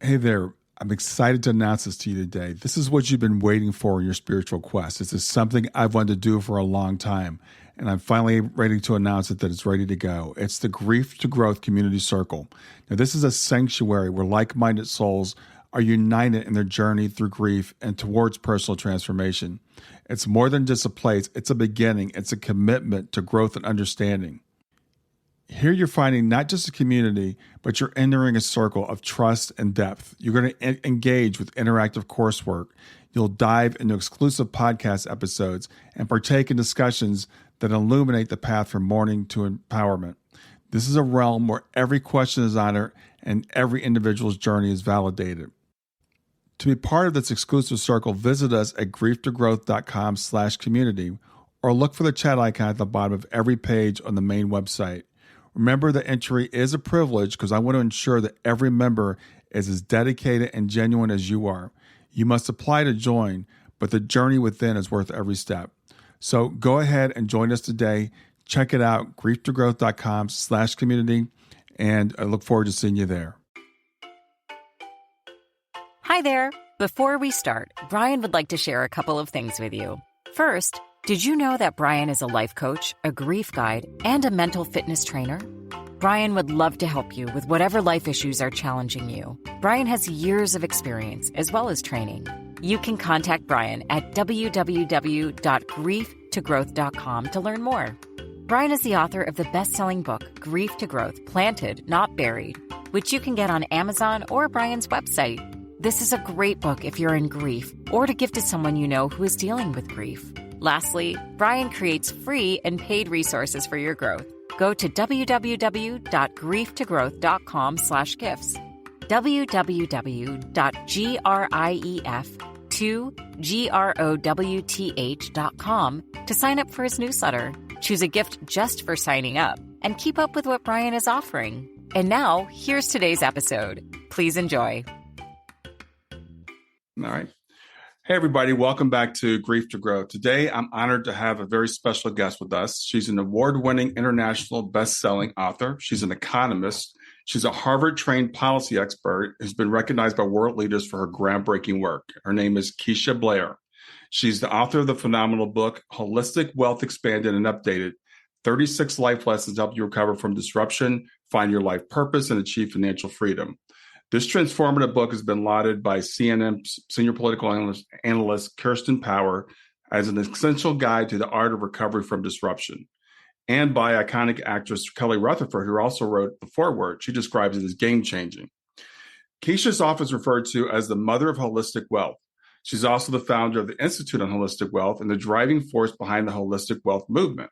Hey there. I'm excited to announce this to you today. This is what you've been waiting for in your spiritual quest. This is something I've wanted to do for a long time, and I'm finally ready to announce it that it's ready to go. It's the Grief to Growth Community Circle. Now, this is a sanctuary where like-minded souls are united in their journey through grief and towards personal transformation. It's more than just a place. It's a beginning. It's a commitment to growth and understanding. Here you're finding not just a community, but you're entering a circle of trust and depth. You're going to engage with interactive coursework. You'll dive into exclusive podcast episodes and partake in discussions that illuminate the path from mourning to empowerment. This is a realm where every question is honored and every individual's journey is validated. To be part of this exclusive circle, visit us at grieftogrowth.com/community or look for the chat icon at the bottom of every page on the main website. Remember that entry is a privilege because I want to ensure that every member is as dedicated and genuine as you are. You must apply to join, but the journey within is worth every step. So go ahead and join us today. Check it out, grieftogrowth.com/community, and I look forward to seeing you there. Hi there. Before we start, Brian would like to share a couple of things with you. First, did you know that Brian is a life coach, a grief guide, and a mental fitness trainer? Brian would love to help you with whatever life issues are challenging you. Brian has years of experience as well as training. You can contact Brian at www.grieftogrowth.com to learn more. Brian is the author of the best-selling book, Grief to Growth, Planted, Not Buried, which you can get on Amazon or Brian's website. This is a great book if you're in grief or to give to someone you know who is dealing with grief. Lastly, Brian creates free and paid resources for your growth. Go to www.grieftogrowth.com/gifts, www.grief2growth.com to sign up for his newsletter. Choose a gift just for signing up and keep up with what Brian is offering. And now, here's today's episode. Please enjoy. All right. Hey, everybody. Welcome back to Grief to Growth. Today, I'm honored to have a very special guest with us. She's an award-winning international best-selling author. She's an economist. She's a Harvard-trained policy expert who's been recognized by world leaders for her groundbreaking work. Her name is Keisha Blair. She's the author of the phenomenal book, Holistic Wealth Expanded and Updated, 36 Life Lessons to Help You Recover from Disruption, Find Your Life Purpose, and Achieve Financial Freedom. This transformative book has been lauded by CNN senior political analyst Kirsten Power as an essential guide to the art of recovery from disruption, and by iconic actress Kelly Rutherford, who also wrote the foreword. She describes it as game-changing. Keisha is often referred to as the mother of holistic wealth. She's also the founder of the Institute on Holistic Wealth and the driving force behind the holistic wealth movement.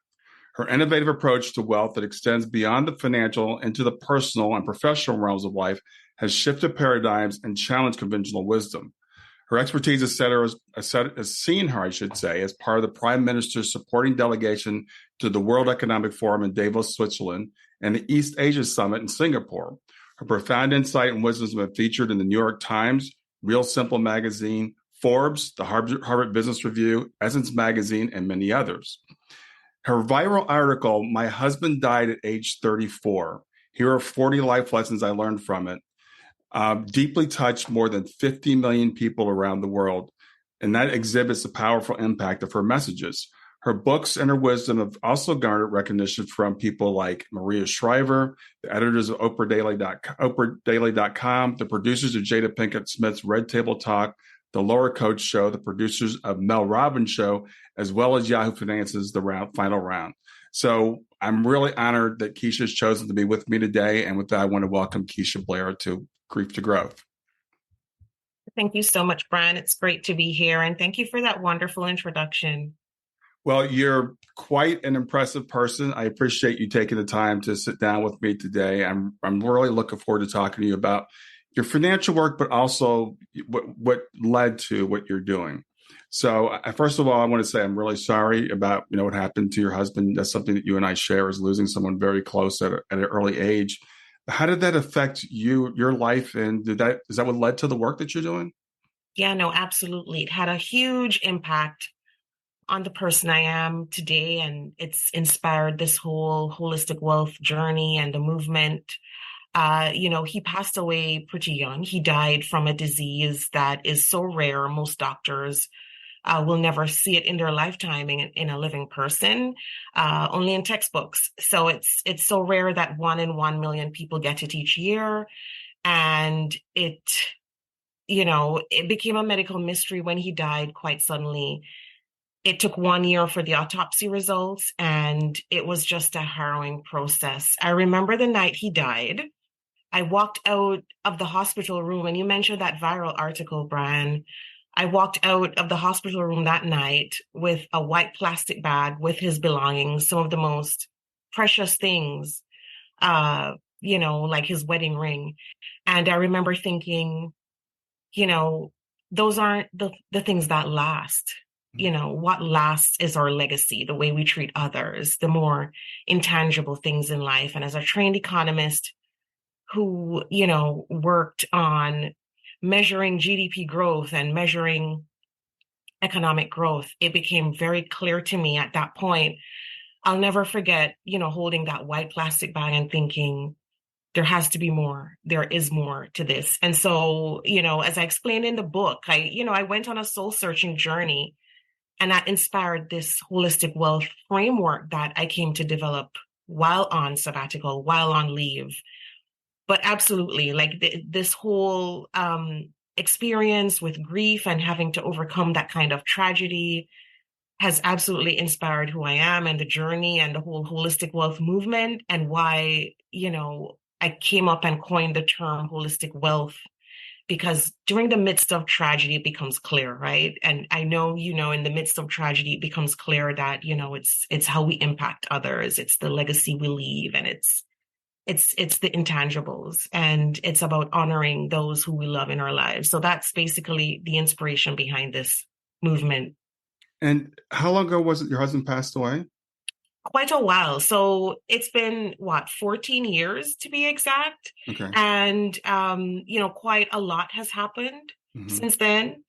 Her innovative approach to wealth that extends beyond the financial into the personal and professional realms of life has shifted paradigms and challenged conventional wisdom. Her expertise has seen her, as part of the Prime Minister's supporting delegation to the World Economic Forum in Davos, Switzerland, and the East Asia Summit in Singapore. Her profound insight and wisdom have been featured in the New York Times, Real Simple Magazine, Forbes, the Harvard Business Review, Essence Magazine, and many others. Her viral article, My Husband Died at Age 34. Here are 40 life lessons I learned from it. Deeply touched more than 50 million people around the world, and that exhibits the powerful impact of her messages. Her books and her wisdom have also garnered recognition from people like Maria Shriver, the editors of OprahDaily.com, the producers of Jada Pinkett Smith's Red Table Talk, the Laura Coach Show, the producers of Mel Robbins Show, as well as Yahoo Finance's The Final Round. So I'm really honored that Keisha has chosen to be with me today. And with that, I want to welcome Keisha Blair to Grief to Growth. Thank you so much, Brian. It's great to be here. And thank you for that wonderful introduction. Well, you're quite an impressive person. I appreciate you taking the time to sit down with me today. I'm really looking forward to talking to you about your financial work, but also what led to what you're doing. So first of all, I want to say I'm really sorry about what happened to your husband. That's something that you and I share, is losing someone very close at an early age. How did that affect your life? And is that what led to the work that you're doing? Yeah, no, absolutely. It had a huge impact on the person I am today. And it's inspired this whole holistic wealth journey and the movement. He passed away pretty young. He died from a disease that is so rare. Most doctors will never see it in their lifetime in a living person, only in textbooks. So it's so rare that 1 in 1 million people get it each year. And it became a medical mystery when he died quite suddenly. It took 1 year for the autopsy results, and it was just a harrowing process. I remember the night he died. I walked out of the hospital room, and you mentioned that viral article, Brian. I walked out of the hospital room that night with a white plastic bag with his belongings, some of the most precious things, like his wedding ring. And I remember thinking, those aren't the things that last. What lasts is our legacy, the way we treat others, the more intangible things in life. And as a trained economist who, worked on measuring GDP growth and measuring economic growth, it became very clear to me at that point. I'll never forget, holding that white plastic bag and thinking, there has to be more. There is more to this. And so, as I explained in the book, I went on a soul searching journey, and that inspired this holistic wealth framework that I came to develop while on sabbatical, while on leave. But absolutely, like this whole experience with grief and having to overcome that kind of tragedy has absolutely inspired who I am and the journey and the whole holistic wealth movement, and why, I came up and coined the term holistic wealth, because during the midst of tragedy, it becomes clear, right? And I know, in the midst of tragedy, it becomes clear that, it's how we impact others. It's the legacy we leave, and it's the intangibles, and it's about honoring those who we love in our lives. So that's basically the inspiration behind this movement. And how long ago was it your husband passed away? Quite a while. So it's been 14 years to be exact. Okay. And, quite a lot has happened since then.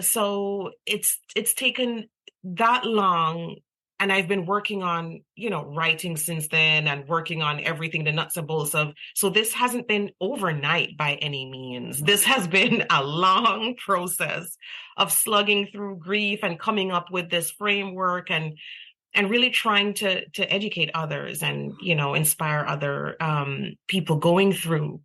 So it's taken that long. And I've been working on, writing since then, and working on everything, the nuts and bolts of. So this hasn't been overnight by any means. This has been a long process of slugging through grief and coming up with this framework, and really trying to educate others and, inspire other people going through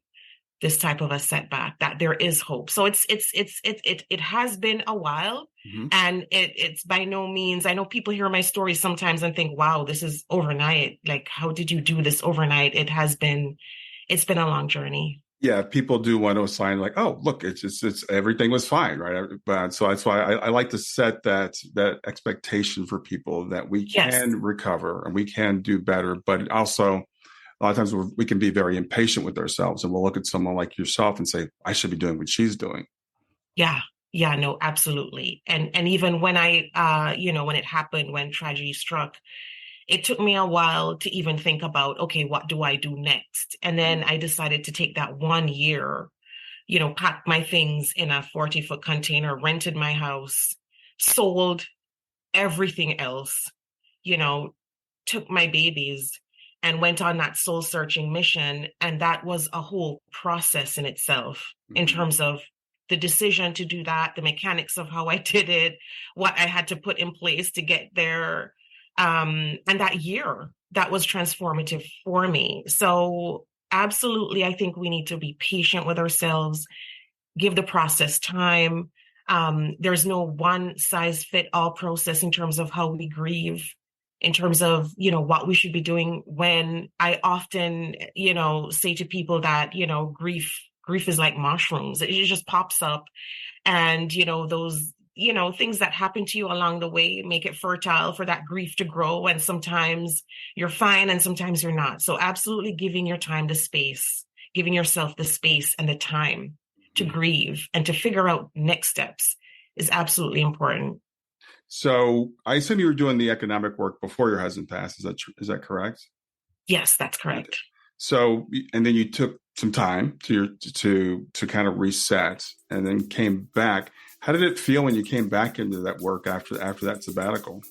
this type of a setback, that there is hope. So it has been a while, and it's by no means, I know people hear my story sometimes and think, wow, this is overnight. Like, how did you do this overnight? It's been a long journey. Yeah, people do want to assign like, oh, look, it's everything was fine, right? But so that's why I like to set that expectation for people that we can recover and we can do better. But also, a lot of times we can be very impatient with ourselves, and we'll look at someone like yourself and say, I should be doing what she's doing. Yeah, no, absolutely. And even when when it happened, when tragedy struck, it took me a while to even think about, okay, what do I do next? And then I decided to take that 1 year, packed my things in a 40-foot container, rented my house, sold everything else, took my babies, and went on that soul searching mission. And that was a whole process in itself, in terms of the decision to do that, the mechanics of how I did it, what I had to put in place to get there. And that year, that was transformative for me. So absolutely, I think we need to be patient with ourselves, give the process time. There's no one size fit all process in terms of how we grieve, in terms of, what we should be doing when. I often, say to people that, grief is like mushrooms. It just pops up, and, those things that happen to you along the way make it fertile for that grief to grow. And sometimes you're fine and sometimes you're not. So absolutely giving your time the space, giving yourself the space and the time to grieve and to figure out next steps is absolutely important. So I assume you were doing the economic work before your husband passed. Is that correct? Yes, that's correct. So, and then you took some time to kind of reset and then came back. How did it feel when you came back into that work after that sabbatical?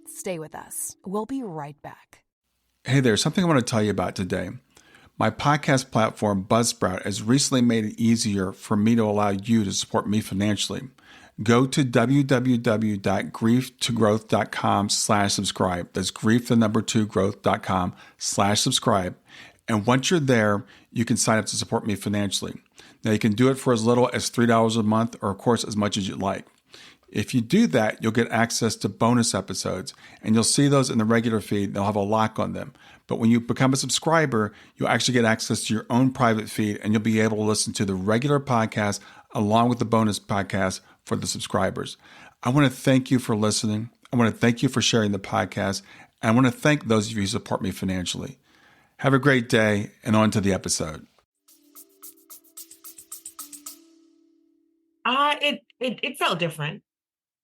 Stay with us. We'll be right back. Hey there, something I want to tell you about today. My podcast platform, Buzzsprout, has recently made it easier for me to allow you to support me financially. Go to www.grieftogrowth.com/subscribe. That's grief, the number two, growth.com/subscribe. And once you're there, you can sign up to support me financially. Now, you can do it for as little as $3 a month, or of course, as much as you'd like. If you do that, you'll get access to bonus episodes, and you'll see those in the regular feed. They'll have a lock on them. But when you become a subscriber, you'll actually get access to your own private feed, and you'll be able to listen to the regular podcast along with the bonus podcast for the subscribers. I want to thank you for listening. I want to thank you for sharing the podcast. And I want to thank those of you who support me financially. Have a great day, and on to the episode. It felt different,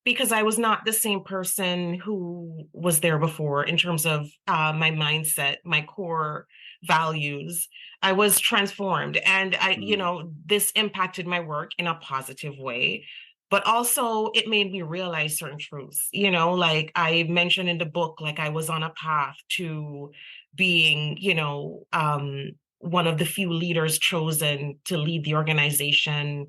because I was not the same person who was there before in terms of my mindset, my core values. I was transformed, and this impacted my work in a positive way, but also it made me realize certain truths. Like I mentioned in the book, like I was on a path to being, one of the few leaders chosen to lead the organization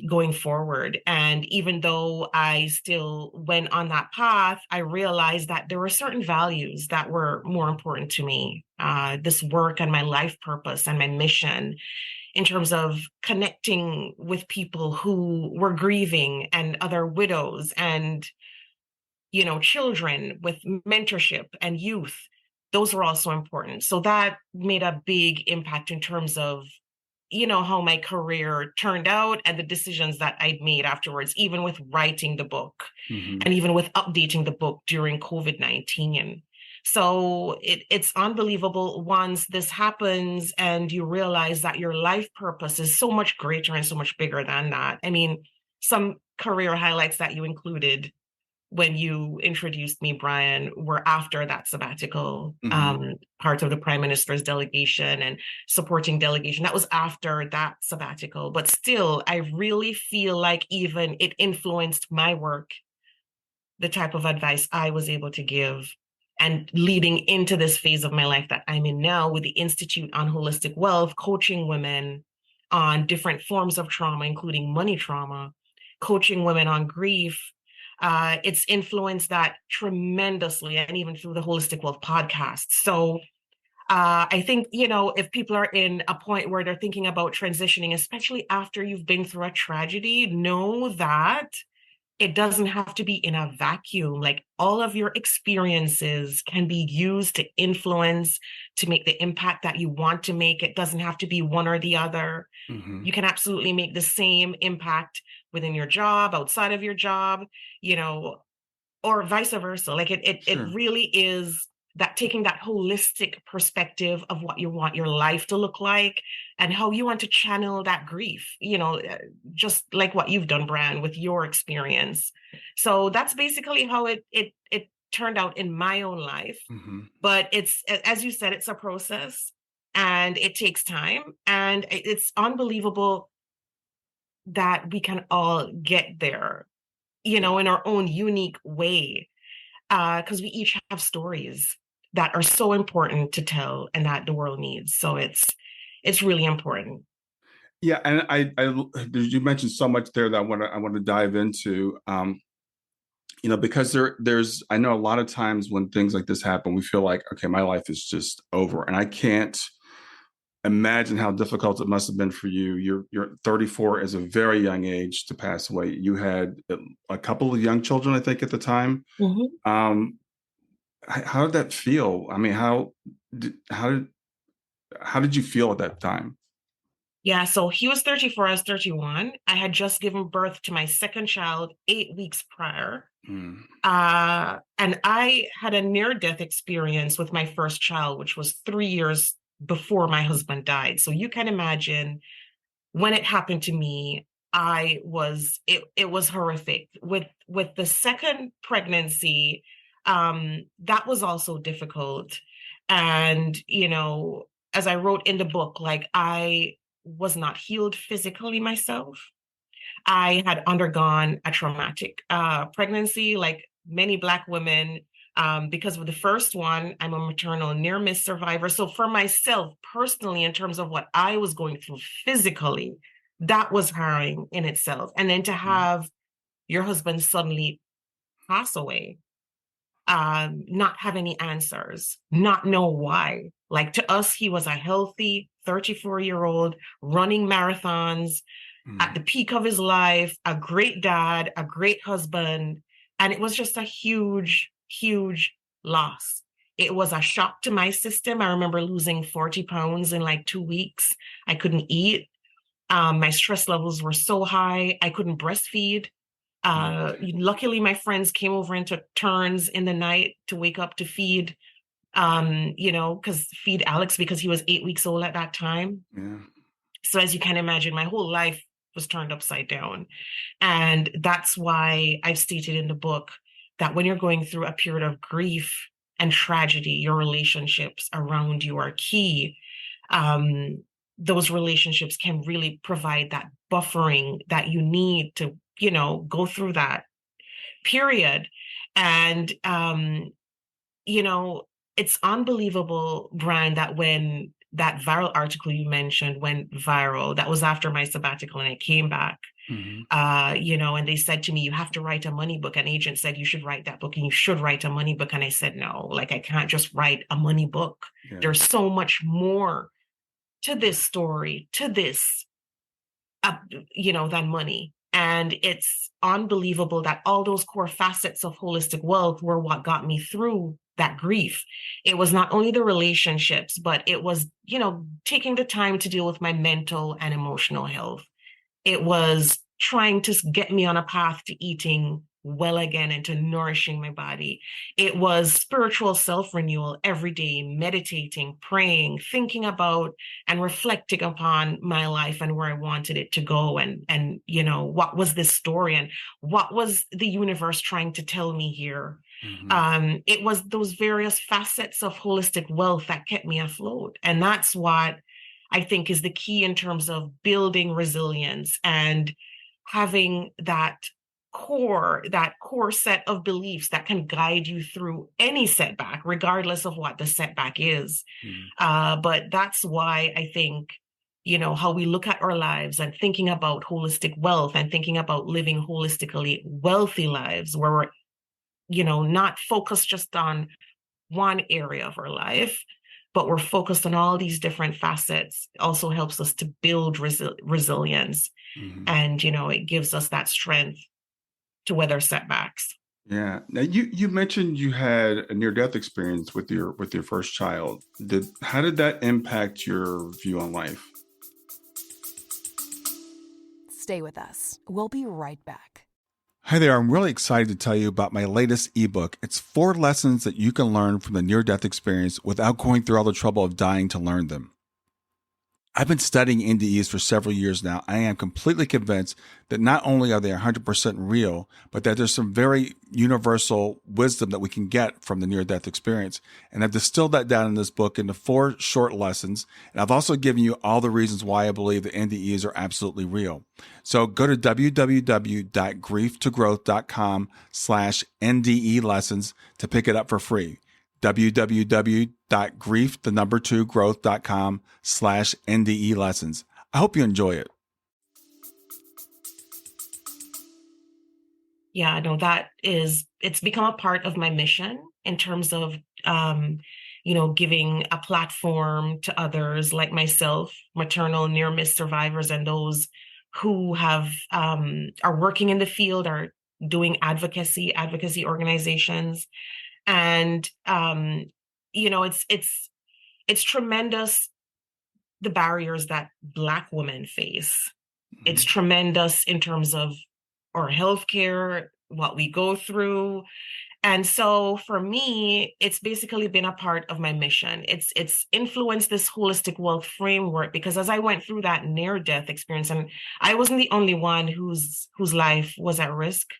going forward. And even though I still went on that path, I realized that there were certain values that were more important to me. This work and my life purpose and my mission in terms of connecting with people who were grieving and other widows and, children, with mentorship and youth. Those were also important. So that made a big impact in terms of how my career turned out and the decisions that I'd made afterwards, even with writing the book and even with updating the book during COVID-19. So it's unbelievable once this happens and you realize that your life purpose is so much greater and so much bigger than that. I mean, some career highlights that you included when you introduced me, Brian, were after that sabbatical, part of the Prime Minister's delegation and supporting delegation. That was after that sabbatical. But still, I really feel like even it influenced my work, the type of advice I was able to give, and leading into this phase of my life that I'm in now with the Institute on Holistic Wealth, coaching women on different forms of trauma, including money trauma, coaching women on grief. It's influenced that tremendously, and even through the Holistic Wealth podcast. So I think, if people are in a point where they're thinking about transitioning, especially after you've been through a tragedy, know that it doesn't have to be in a vacuum. Like all of your experiences can be used to influence, to make the impact that you want to make. It doesn't have to be one or the other. You can absolutely make the same impact within your job, outside of your job, or vice versa. Like it really is that taking that holistic perspective of what you want your life to look like and how you want to channel that grief, just like what you've done, Brian, with your experience. So that's basically how it turned out in my own life. But it's, as you said, it's a process and it takes time, and it's unbelievable that we can all get there, in our own unique way, because we each have stories that are so important to tell and that the world needs. So it's really important. Yeah, and I you mentioned so much there that I want to dive into. Because there's I know a lot of times when things like this happen, we feel like, okay, my life is just over, and I can't imagine how difficult it must have been for you. You're 34 is a very young age to pass away. You had a couple of young children, I think, at the time. How did that feel? I mean, how did you feel at that time? Yeah, so he was 34, I was 31. I had just given birth to my second child 8 weeks prior. And I had a near-death experience with my first child, which was 3 years before my husband died. So you can imagine when it happened to me, it was horrific. With the second pregnancy, that was also difficult. And, as I wrote in the book, like I was not healed physically myself. I had undergone a traumatic pregnancy, like many Black women Because with the first one, I'm a maternal near miss survivor. So for myself personally, in terms of what I was going through physically, that was harrowing in itself. And then to have your husband suddenly pass away, not have any answers, not know why. Like to us, he was a healthy 34-year-old running marathons at the peak of his life, a great dad, a great husband. And it was just a huge, huge loss. It was a shock to my system. I remember losing 40 pounds in like 2 weeks. I couldn't eat. My stress levels were so high. I couldn't breastfeed. Luckily, my friends came over and took turns in the night to wake up to feed, because feed Alex because he was 8 weeks old at that time. Yeah. So as you can imagine, my whole life was turned upside down. And that's why I've stated in the book that when you're going through a period of grief and tragedy, your relationships around you are key. Those relationships can really provide that buffering that you need to, go through that period. And, it's unbelievable, Brian, that when that viral article you mentioned went viral, that was after my sabbatical and I came back, and they said to me, you have to write a money book. An agent said, you should write that book and you should write a money book. And I said, no, like I can't just write a money book. Yeah. There's so much more to this story, to this, than money. And it's unbelievable that all those core facets of holistic wealth were what got me through that grief. It was not only the relationships, but it was, taking the time to deal with my mental and emotional health. It was trying to get me on a path to eating well again and to nourishing my body. It was spiritual self-renewal every day, meditating, praying, thinking about and reflecting upon my life and where I wanted it to go. And what was this story and what was the universe trying to tell me here? It was those various facets of holistic wealth that kept me afloat. And that's what I think is the key in terms of building resilience and having that core set of beliefs that can guide you through any setback, regardless of what the setback is. But that's why I think, how we look at our lives and thinking about holistic wealth and thinking about living holistically wealthy lives where we're, not focused just on one area of our life, but we're focused on all these different facets, also helps us to build resilience. And, it gives us that strength to weather setbacks. Yeah. Now you mentioned you had a near-death experience with your first child. How did that impact your view on life? Stay with us. We'll be right back. Hi there. I'm really excited to tell you about my latest ebook. It's 4 lessons that you can learn from the near-death experience without going through all the trouble of dying to learn them. I've been studying NDEs for several years now. I am completely convinced that not only are they 100% real, but that there's some very universal wisdom that we can get from the near-death experience. And I've distilled that down in this book into 4 short lessons. And I've also given you all the reasons why I believe that NDEs are absolutely real. So go to www.grieftogrowth.com/NDE lessons to pick it up for free. www.grieftogrowth.com/NDE lessons. I hope you enjoy it. Yeah, no, it's become a part of my mission in terms of, giving a platform to others like myself, maternal near miss survivors, and those who have, are working in the field, are doing advocacy organizations. And, it's tremendous, the barriers that Black women face. It's tremendous in terms of our healthcare, what we go through. And so for me, it's basically been a part of my mission. It's influenced this holistic wealth framework because as I went through that near-death experience, and I wasn't the only one whose life was at risk.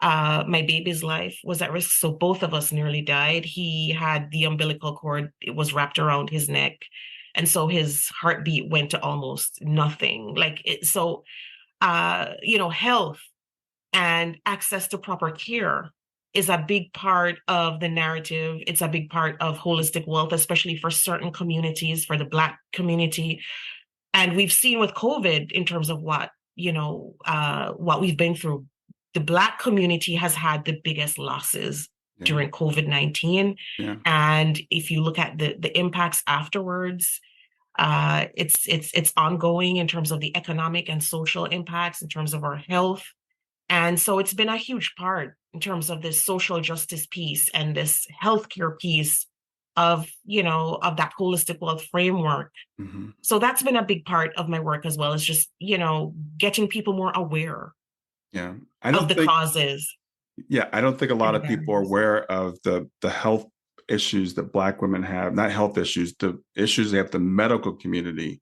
My baby's life was at risk. So both of us nearly died. He had the umbilical cord, it was wrapped around his neck. And so his heartbeat went to almost nothing. Health and access to proper care is a big part of the narrative. It's a big part of holistic wealth, especially for certain communities, for the Black community. And we've seen with COVID in terms of what we've been through. The Black community has had the biggest losses during COVID-19. Yeah. And if you look at the impacts afterwards, it's ongoing in terms of the economic and social impacts, in terms of our health. And so it's been a huge part in terms of this social justice piece and this healthcare piece of that holistic wealth framework. Mm-hmm. So that's been a big part of my work as well, is just, getting people more aware of the causes. Yeah, I don't think a lot of people are aware of the health issues that Black women have, not health issues, the issues they have, the medical community,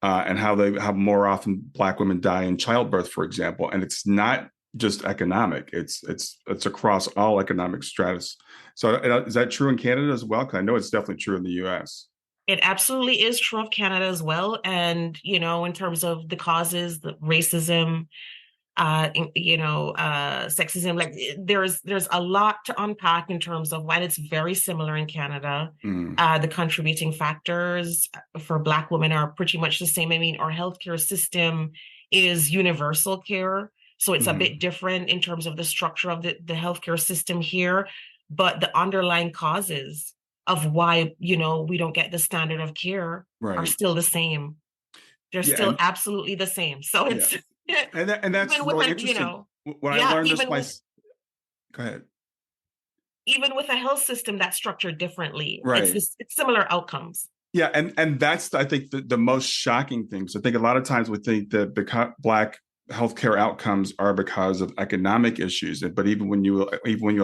and how more often Black women die in childbirth, for example. And it's not just economic; it's across all economic stratus. So, is that true in Canada as well? Because I know it's definitely true in the U.S. It absolutely is true of Canada as well, and in terms of the causes, the racism, sexism, like there's a lot to unpack in terms of why it's very similar in Canada. The contributing factors for Black women are pretty much the same. I mean, our healthcare system is universal care, so it's a bit different in terms of the structure of the healthcare system here, but the underlying causes of why we don't get the standard of care are still the same. They're still absolutely the same. So it's and that's really interesting. When I learned this, go ahead. Even with a health system that's structured differently, right? It's similar outcomes. Yeah, and that's, I think, the most shocking thing. So I think a lot of times we think that Black healthcare outcomes are because of economic issues, but even when you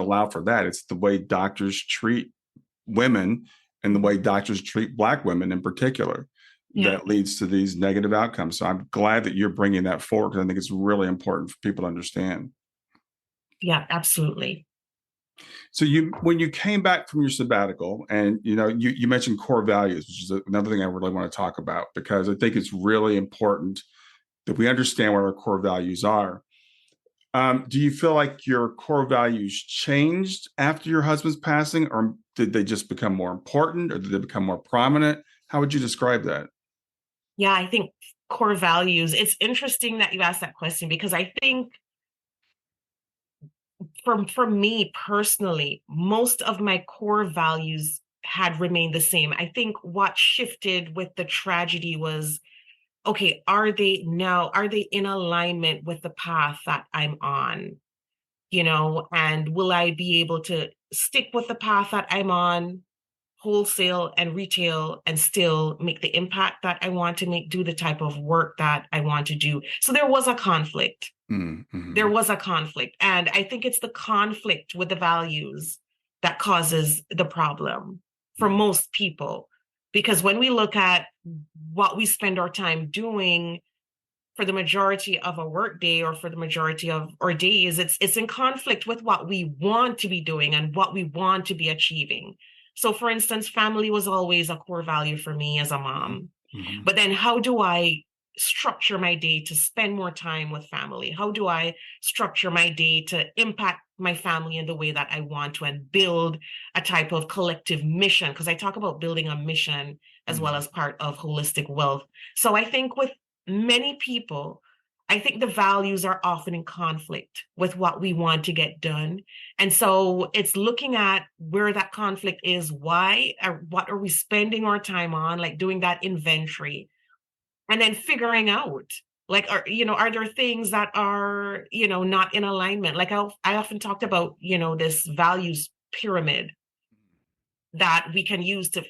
allow for that, it's the way doctors treat women and the way doctors treat Black women in particular that leads to these negative outcomes. So I'm glad that you're bringing that forward, because I think it's really important for people to understand. Yeah, absolutely. So when you came back from your sabbatical, and you mentioned core values, which is another thing I really want to talk about, because I think it's really important that we understand what our core values are. Do you feel like your core values changed after your husband's passing, or did they just become more important, or did they become more prominent? How would you describe that? Yeah, I think core values, it's interesting that you asked that question, because I think for me personally, most of my core values had remained the same. I think what shifted with the tragedy was, okay, are they in alignment with the path that I'm on? And will I be able to stick with the path that I'm on, wholesale and retail, and still make the impact that I want to make, do the type of work that I want to do? So there was a conflict. Mm-hmm. There was a conflict. And I think it's the conflict with the values that causes the problem for most people. Because when we look at what we spend our time doing for the majority of a work day, or for the majority of our days, it's in conflict with what we want to be doing and what we want to be achieving. So for instance, family was always a core value for me as a mom. Mm-hmm. But then how do I structure my day to spend more time with family? How do I structure my day to impact my family in the way that I want to, and build a type of collective mission? Because I talk about building a mission as well as part of holistic wealth. So I think with many people, I think the values are often in conflict with what we want to get done. And so it's looking at where that conflict is, why, or what are we spending our time on, like doing that inventory, and then figuring out, like, are there things that are, not in alignment? Like I often talked about, this values pyramid that we can use to,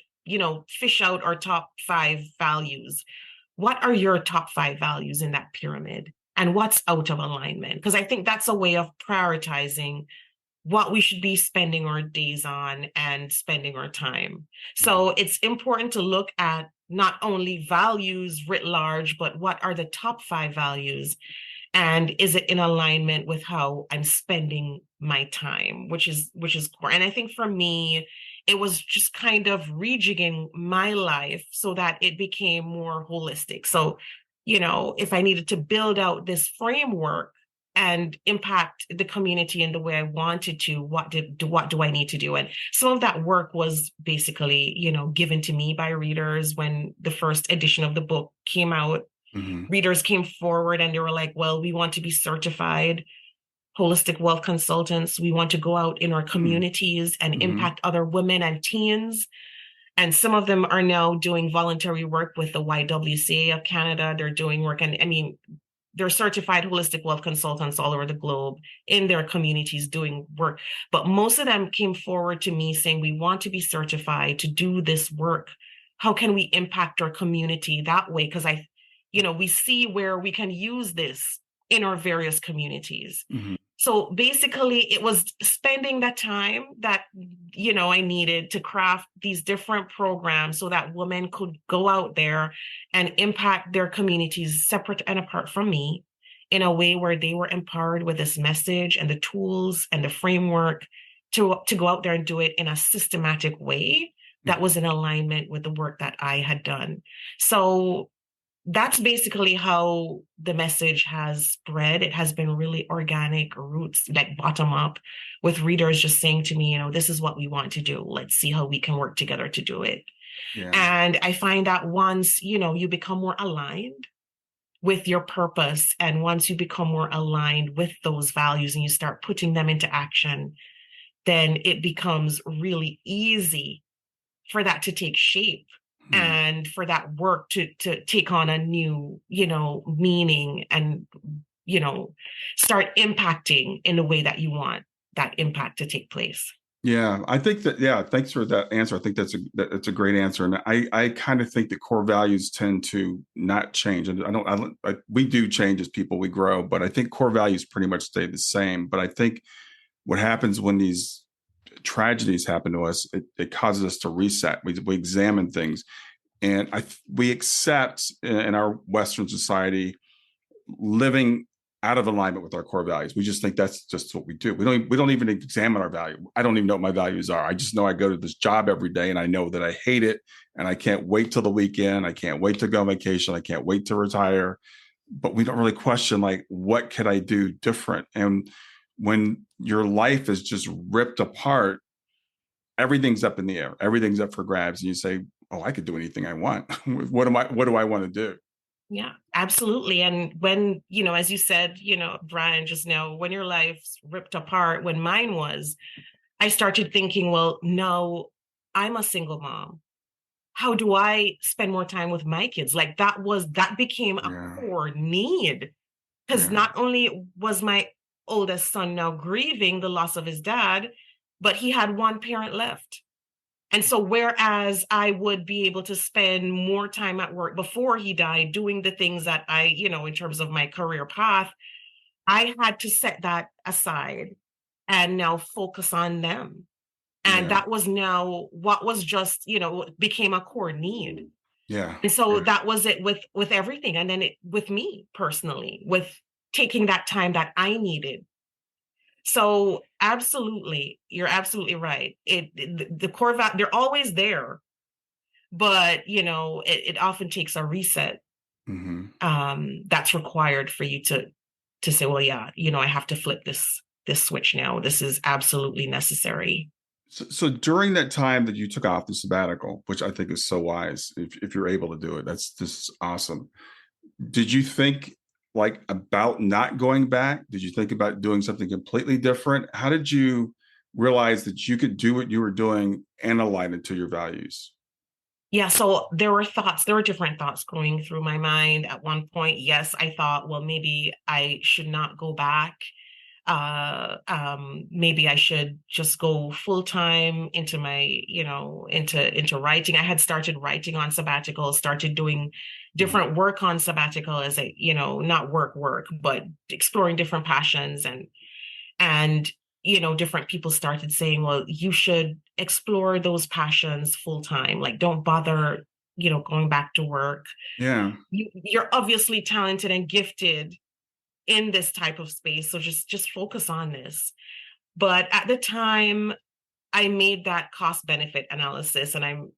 fish out our top 5 values. What are your top 5 values in that pyramid, and what's out of alignment? Because I think that's a way of prioritizing what we should be spending our days on and spending our time. So it's important to look at not only values writ large, but what are the top 5 values, and is it in alignment with how I'm spending my time, which is core. And I think for me, it was just kind of rejigging my life so that it became more holistic. So, if I needed to build out this framework and impact the community in the way I wanted to, what do I need to do? And some of that work was basically, given to me by readers when the first edition of the book came out. Mm-hmm. Readers came forward and they were like, well, we want to be certified holistic wealth consultants. We want to go out in our communities and Mm-hmm. impact other women and teens. And some of them are now doing voluntary work with the YWCA of Canada. They're doing work. And I mean, they're certified holistic wealth consultants all over the globe in their communities doing work. But most of them came forward to me saying, we want to be certified to do this work. How can we impact our community that way? Because we see where we can use this in our various communities. Mm-hmm. So basically, it was spending that time that, I needed to craft these different programs so that women could go out there and impact their communities separate and apart from me in a way where they were empowered with this message and the tools and the framework to go out there and do it in a systematic way that was in alignment with the work that I had done. So that's basically how the message has spread. It has been really organic, roots, like bottom up, with readers just saying to me, this is what we want to do. Let's see how we can work together to do it. Yeah. And I find that once, you become more aligned with your purpose, and once you become more aligned with those values and you start putting them into action, then it becomes really easy for that to take shape. And for that work to take on a new, meaning and, start impacting in the way that you want that impact to take place. Yeah, I think that, thanks for that answer. I think that's a great answer. And I kind of think that core values tend to not change. And we do change as people, we grow, but I think core values pretty much stay the same. But I think what happens when these tragedies happen to us, it causes us to reset. We examine things, and we accept in our Western society living out of alignment with our core values. We just think that's just what we do. We don't even examine our value. I don't even know what my values are. I just know I go to this job every day and I know that I hate it and I can't wait till the weekend. I can't wait to go on vacation. I can't wait to retire. But we don't really question, like, what could I do different? And when your life is just ripped apart, everything's up in the air. Everything's up for grabs. And you say, oh, I could do anything I want. What do I want to do? Yeah, absolutely. And when, as you said, Brian, just now, when your life's ripped apart, when mine was, I started thinking, well, no, I'm a single mom. How do I spend more time with my kids? Like that became a core need. Because not only was my oldest son now grieving the loss of his dad, but he had one parent left. And so whereas I would be able to spend more time at work before he died doing the things that I, in terms of my career path, I had to set that aside and now focus on them. And that was now what was just, became a core need. Yeah. And so that was it with everything. And then with me personally, with taking that time that I needed. So absolutely, you're absolutely right. The core value, they're always there, but it often takes a reset that's required for you to say, well, yeah, I have to flip this switch now. This is absolutely necessary. So during that time that you took off the sabbatical, which I think is so wise, if you're able to do it, this is awesome. Did you think about not going back? Did you think about doing something completely different? How did you realize that you could do what you were doing and align it to your values? Yeah, so there were different thoughts going through my mind at one point. Yes, I thought, well, maybe I should not go back. Maybe I should just go full time into my, into writing. I had started writing on sabbatical, started doing different work on sabbatical as not work, but exploring different passions and different people started saying, well, you should explore those passions full time. Like, don't bother, going back to work. Yeah. You're obviously talented and gifted in this type of space. So just focus on this. But at the time I made that cost benefit analysis and I'm,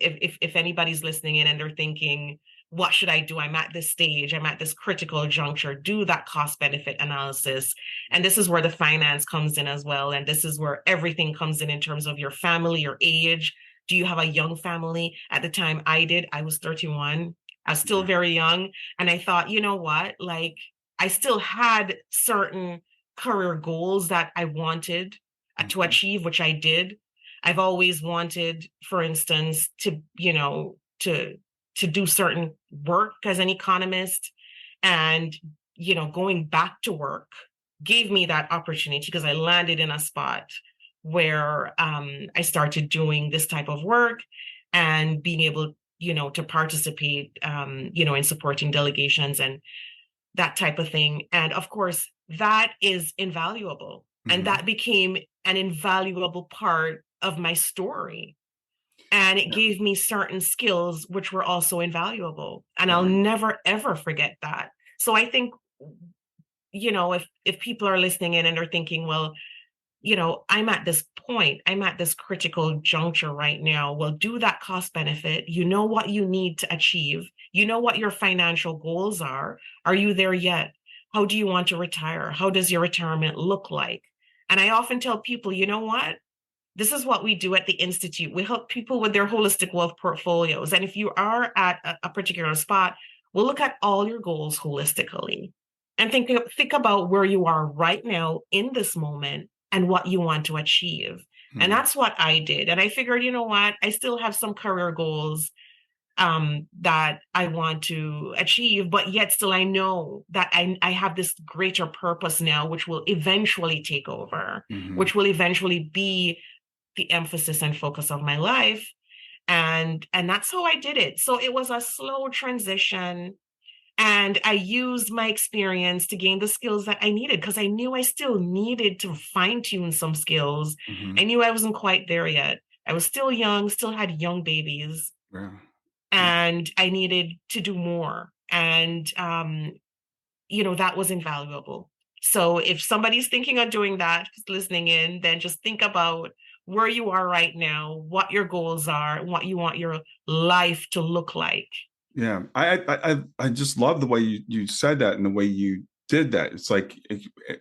if anybody's listening in and they're thinking, what should I do? I'm at this stage, I'm at this critical juncture, do that cost benefit analysis. And this is where the finance comes in as well. And this is where everything comes in terms of your family, your age. Do you have a young family? At the time I was 31. I was still very young. And I thought, you know what? Like, I still had certain career goals that I wanted to achieve, which I did. I've always wanted, for instance, to do certain work as an economist, and going back to work gave me that opportunity because I landed in a spot where I started doing this type of work and being able to participate in supporting delegations and that type of thing. And of course that is invaluable, and that became an invaluable part of my story. And it gave me certain skills which were also invaluable. And I'll never, ever forget that. So I think, if people are listening in and are thinking, well, I'm at this point, I'm at this critical juncture right now. Well, do that cost benefit. You know what you need to achieve. You know what your financial goals are. Are you there yet? How do you want to retire? How does your retirement look like? And I often tell people, you know what? This is what we do at the Institute. We help people with their holistic wealth portfolios. And if you are at a particular spot, we'll look at all your goals holistically and think about where you are right now in this moment and what you want to achieve. And that's what I did. And I figured, you know what? I still have some career goals that I want to achieve, but yet still I know that I have this greater purpose now, which will eventually take over, which will eventually be the emphasis and focus of my life. And that's how I did it. So it was a slow transition. And I used my experience to gain the skills that I needed, because I knew I still needed to fine tune some skills. I knew I wasn't quite there yet. I was still young, still had young babies. Yeah. And I needed to do more. And, that was invaluable. So if somebody's thinking of doing that, listening in, then just think about where you are right now, what your goals are, what you want your life to look like. Yeah, I just love the way you said that and the way you did that. It's like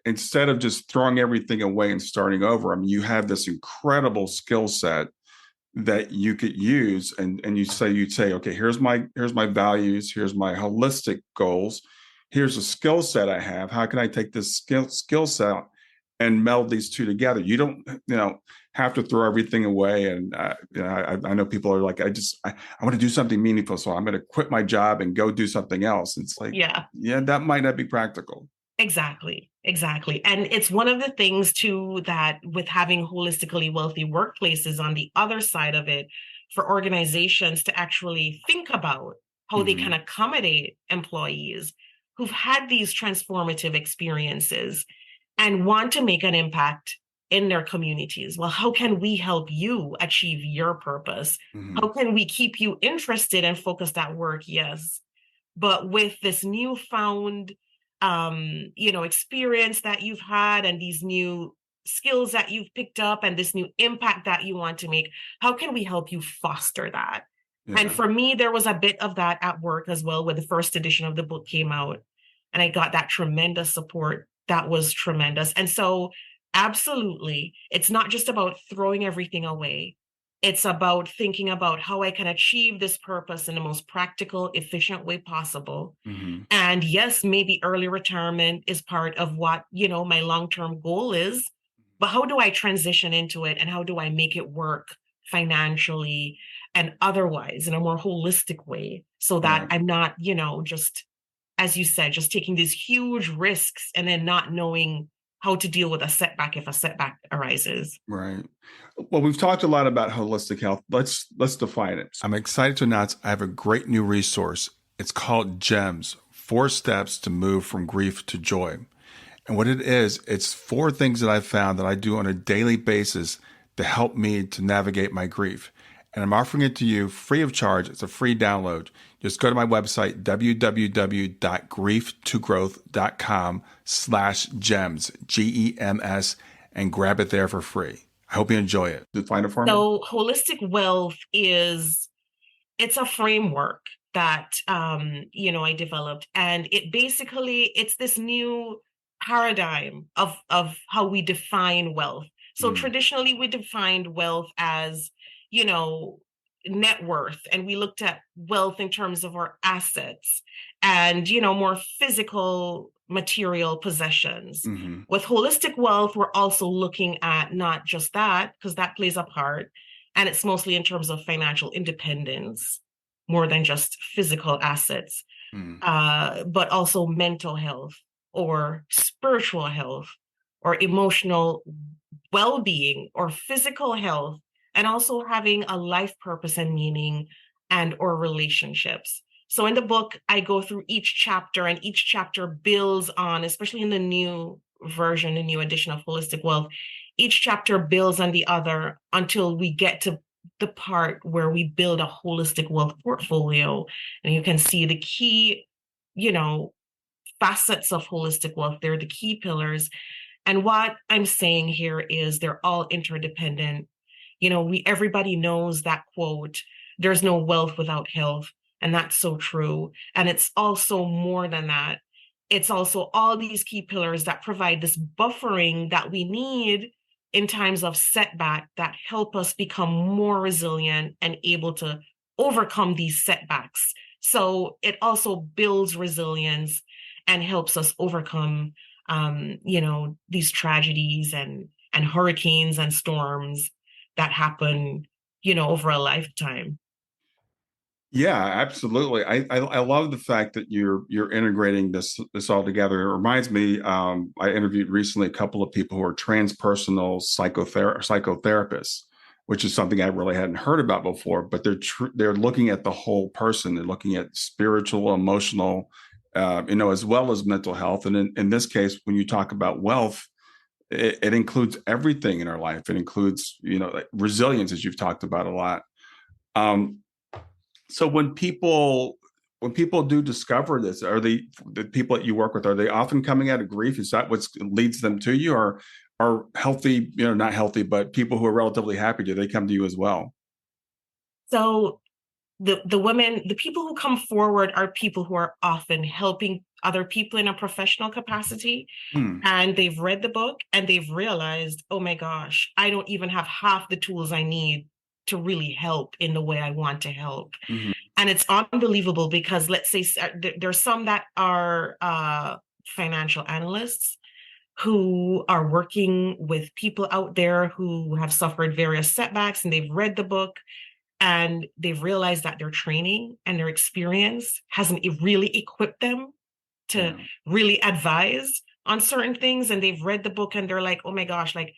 instead of just throwing everything away and starting over, I mean, you have this incredible skill set that you could use, and you'd say, okay, here's my values, here's my holistic goals, here's a skill set I have. How can I take this skill set and meld these two together? You don't, have to throw everything away. And I know people are like, I want to do something meaningful, so I'm going to quit my job and go do something else. It's like, yeah, that might not be practical. Exactly. And it's one of the things too, that with having holistically wealthy workplaces on the other side of it, for organizations to actually think about how they can accommodate employees who've had these transformative experiences and want to make an impact in their communities. Well, how can we help you achieve your purpose? How can we keep you interested and focused at work? Yes. But with this newfound, experience that you've had and these new skills that you've picked up and this new impact that you want to make, how can we help you foster that? Yeah. And for me, there was a bit of that at work as well, when the first edition of the book came out, and I got that tremendous support. That was tremendous. And so absolutely, it's not just about throwing everything away. It's about thinking about how I can achieve this purpose in the most practical, efficient way possible. And yes, maybe early retirement is part of what, my long-term goal is, but how do I transition into it, and how do I make it work financially and otherwise in a more holistic way, so that I'm not, just, as you said, just taking these huge risks and then not knowing how to deal with a setback if a setback arises. Right. Well, we've talked a lot about holistic health. Let's define it. I'm excited to announce I have a great new resource. It's called GEMS, 4 Steps to Move from Grief to Joy. And what it is, it's 4 things that I've found that I do on a daily basis to help me to navigate my grief. And I'm offering it to you free of charge. It's a free download. Just go to my website, www.grieftogrowth.com/gems, GEMS, and grab it there for free. I hope you enjoy it. Define it for me. So holistic wealth it's a framework that I developed, and it's this new paradigm of how we define wealth. So Mm, traditionally we defined wealth as, you know, net worth, and we looked at wealth in terms of our assets and, more physical material possessions. hmm With holistic wealth, we're also looking at not just that, because that plays a part, and it's mostly in terms of financial independence more than just physical assets, mm. but also mental health or spiritual health or emotional well-being or physical health, and also having a life purpose and meaning and or relationships. So in the book, I go through each chapter, and each chapter builds on, especially in the new version, the new edition of Holistic Wealth, each chapter builds on the other until we get to the part where we build a holistic wealth portfolio. And you can see the key, you know, facets of holistic wealth. They're the key pillars. And what I'm saying here is they're all interdependent. Everybody knows that quote, there's no wealth without health. And that's so true. And it's also more than that. It's also all these key pillars that provide this buffering that we need in times of setback that help us become more resilient and able to overcome these setbacks. So it also builds resilience and helps us overcome these tragedies and hurricanes and storms that happen, over a lifetime. Yeah, absolutely. I love the fact that you're integrating this all together. It reminds me, I interviewed recently a couple of people who are transpersonal psychotherapists, which is something I really hadn't heard about before. But they're looking at the whole person. They're looking at spiritual, emotional, as well as mental health. And in this case, when you talk about wealth, it includes everything in our life. It includes, like resilience, as you've talked about a lot. Um, so when people do discover this, are the people that you work with, are they often coming out of grief? Is that what leads them to you, or are healthy, not healthy, but people who are relatively happy, do they come to you as well? So the women, the people who come forward are people who are often helping other people in a professional capacity. Hmm. And they've read the book and they've realized, oh my gosh, I don't even have half the tools I need to really help in the way I want to help. hmm And it's unbelievable because let's say there's some that are financial analysts who are working with people out there who have suffered various setbacks, and they've read the book and they've realized that their training and their experience hasn't really equipped them to Yeah. really advise on certain things. And they've read the book and they're like, oh my gosh, like,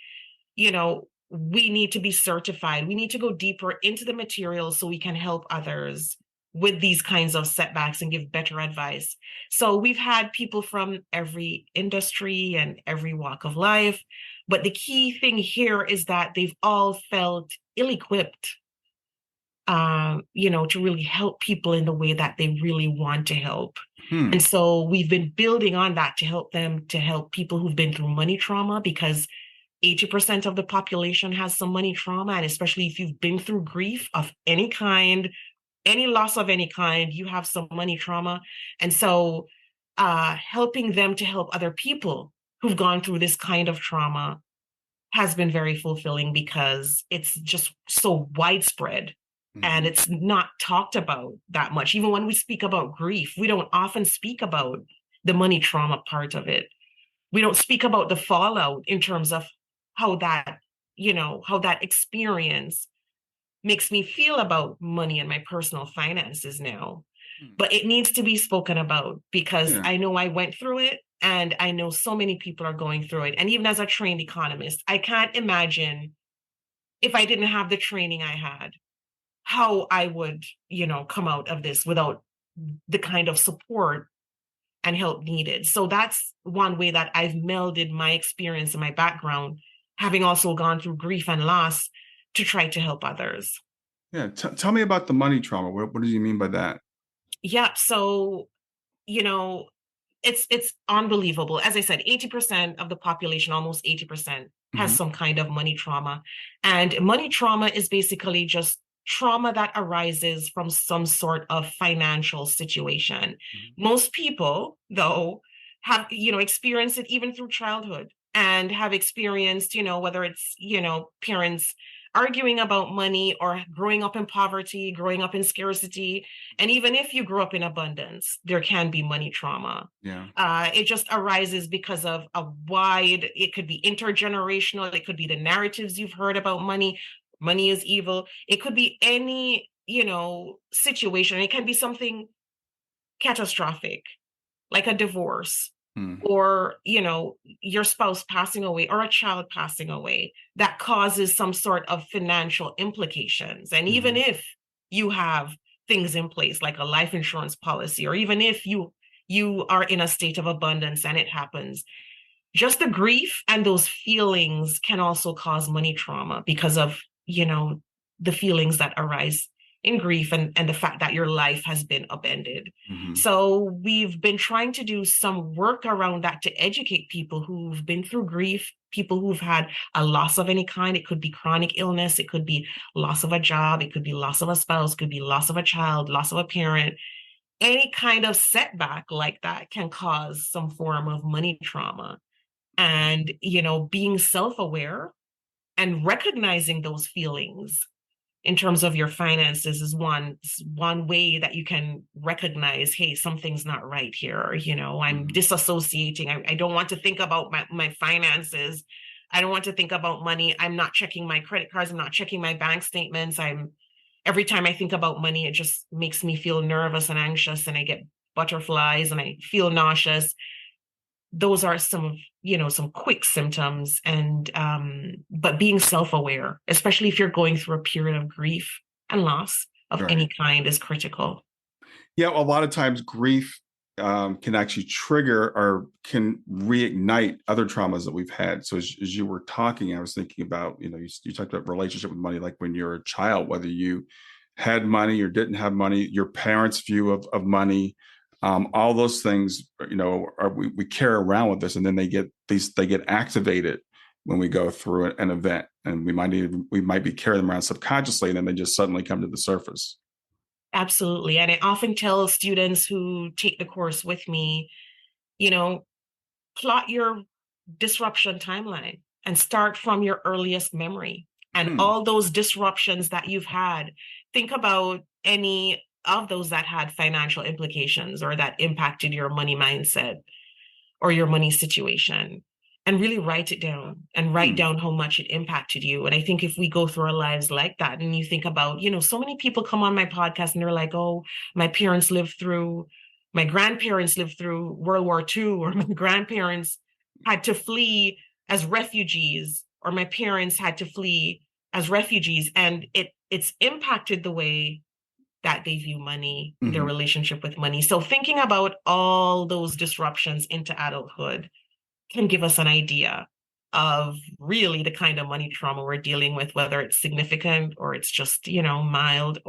we need to be certified. We need to go deeper into the material so we can help others with these kinds of setbacks and give better advice. So we've had people from every industry and every walk of life. But the key thing here is that they've all felt ill-equipped, to really help people in the way that they really want to help. And Hmm. so we've been building on that to help people who've been through money trauma, because 80% of the population has some money trauma. And especially if you've been through grief of any kind, any loss of any kind, you have some money trauma. And so helping them to help other people who've gone through this kind of trauma has been very fulfilling because it's just so widespread and hmm it's not talked about that much. Even when we speak about grief, we don't often speak about the money trauma part of it. We don't speak about the fallout in terms of how that, how that experience makes me feel about money and my personal finances now. Hmm. But it needs to be spoken about because Yeah. I know I went through it and I know so many people are going through it. And even as a trained economist, I can't imagine if I didn't have the training I had, how I would, come out of this without the kind of support and help needed. So that's one way that I've melded my experience and my background, having also gone through grief and loss, to try to help others. Yeah. Tell me about the money trauma. What do you mean by that? Yeah. So, you know, it's unbelievable. As I said, 80% of the population, almost 80%, has Mhm. some kind of money trauma. And money trauma is basically just trauma that arises from some sort of financial situation. Mhm. Most people, though, have, experienced it even through childhood, and have experienced, whether it's, parents arguing about money, or growing up in poverty, growing up in scarcity. And even if you grew up in abundance, there can be money trauma. Yeah. It just arises because of a wide, it could be intergenerational, it could be the narratives you've heard about money. Money is evil. It could be any, situation. It can be something catastrophic, like a divorce, Mm. or your spouse passing away, or a child passing away, that causes some sort of financial implications. And even Mhm. if you have things in place like a life insurance policy, or even if you are in a state of abundance and it happens, just the grief and those feelings can also cause money trauma, because of the feelings that arise in grief, and the fact that your life has been upended. Mhm. So we've been trying to do some work around that to educate people who've been through grief, people who've had a loss of any kind. It could be chronic illness, it could be loss of a job, it could be loss of a spouse, it could be loss of a child, loss of a parent. Any kind of setback like that can cause some form of money trauma. And being self-aware and recognizing those feelings in terms of your finances is one way that you can recognize, hey, something's not right here. I'm Mhm. disassociating. I don't want to think about my finances. I don't want to think about money. I'm not checking my credit cards, I'm not checking my bank statements. I'm Every time I think about money, it just makes me feel nervous and anxious, and I get butterflies and I feel nauseous. Those are some of some quick symptoms. And but being self-aware, especially if you're going through a period of grief and loss of Right. any kind, is critical. Yeah, a lot of times grief can actually trigger or can reignite other traumas that we've had. So as you were talking, I was thinking about, you talked about relationship with money, like when you're a child, whether you had money or didn't have money, your parents' view of money, all those things, we carry around with us, and then they get activated when we go through an event, and we might be carrying them around subconsciously, and then they just suddenly come to the surface. Absolutely. And I often tell students who take the course with me, you know plot your disruption timeline and start from your earliest memory, and Hmm. all those disruptions that you've had. Think about any of those that had financial implications, or that impacted your money mindset or your money situation, and really write it down, and write Hmm. down how much it impacted you. And I think if we go through our lives like that, and you think about, so many people come on my podcast and they're like, oh, my parents lived through, my grandparents lived through World War II, or my grandparents had to flee as refugees, or my parents had to flee as refugees. And it's impacted the way that they view money, their Hmm. relationship with money. So thinking about all those disruptions into adulthood can give us an idea of really the kind of money trauma we're dealing with, whether it's significant or it's just, mild,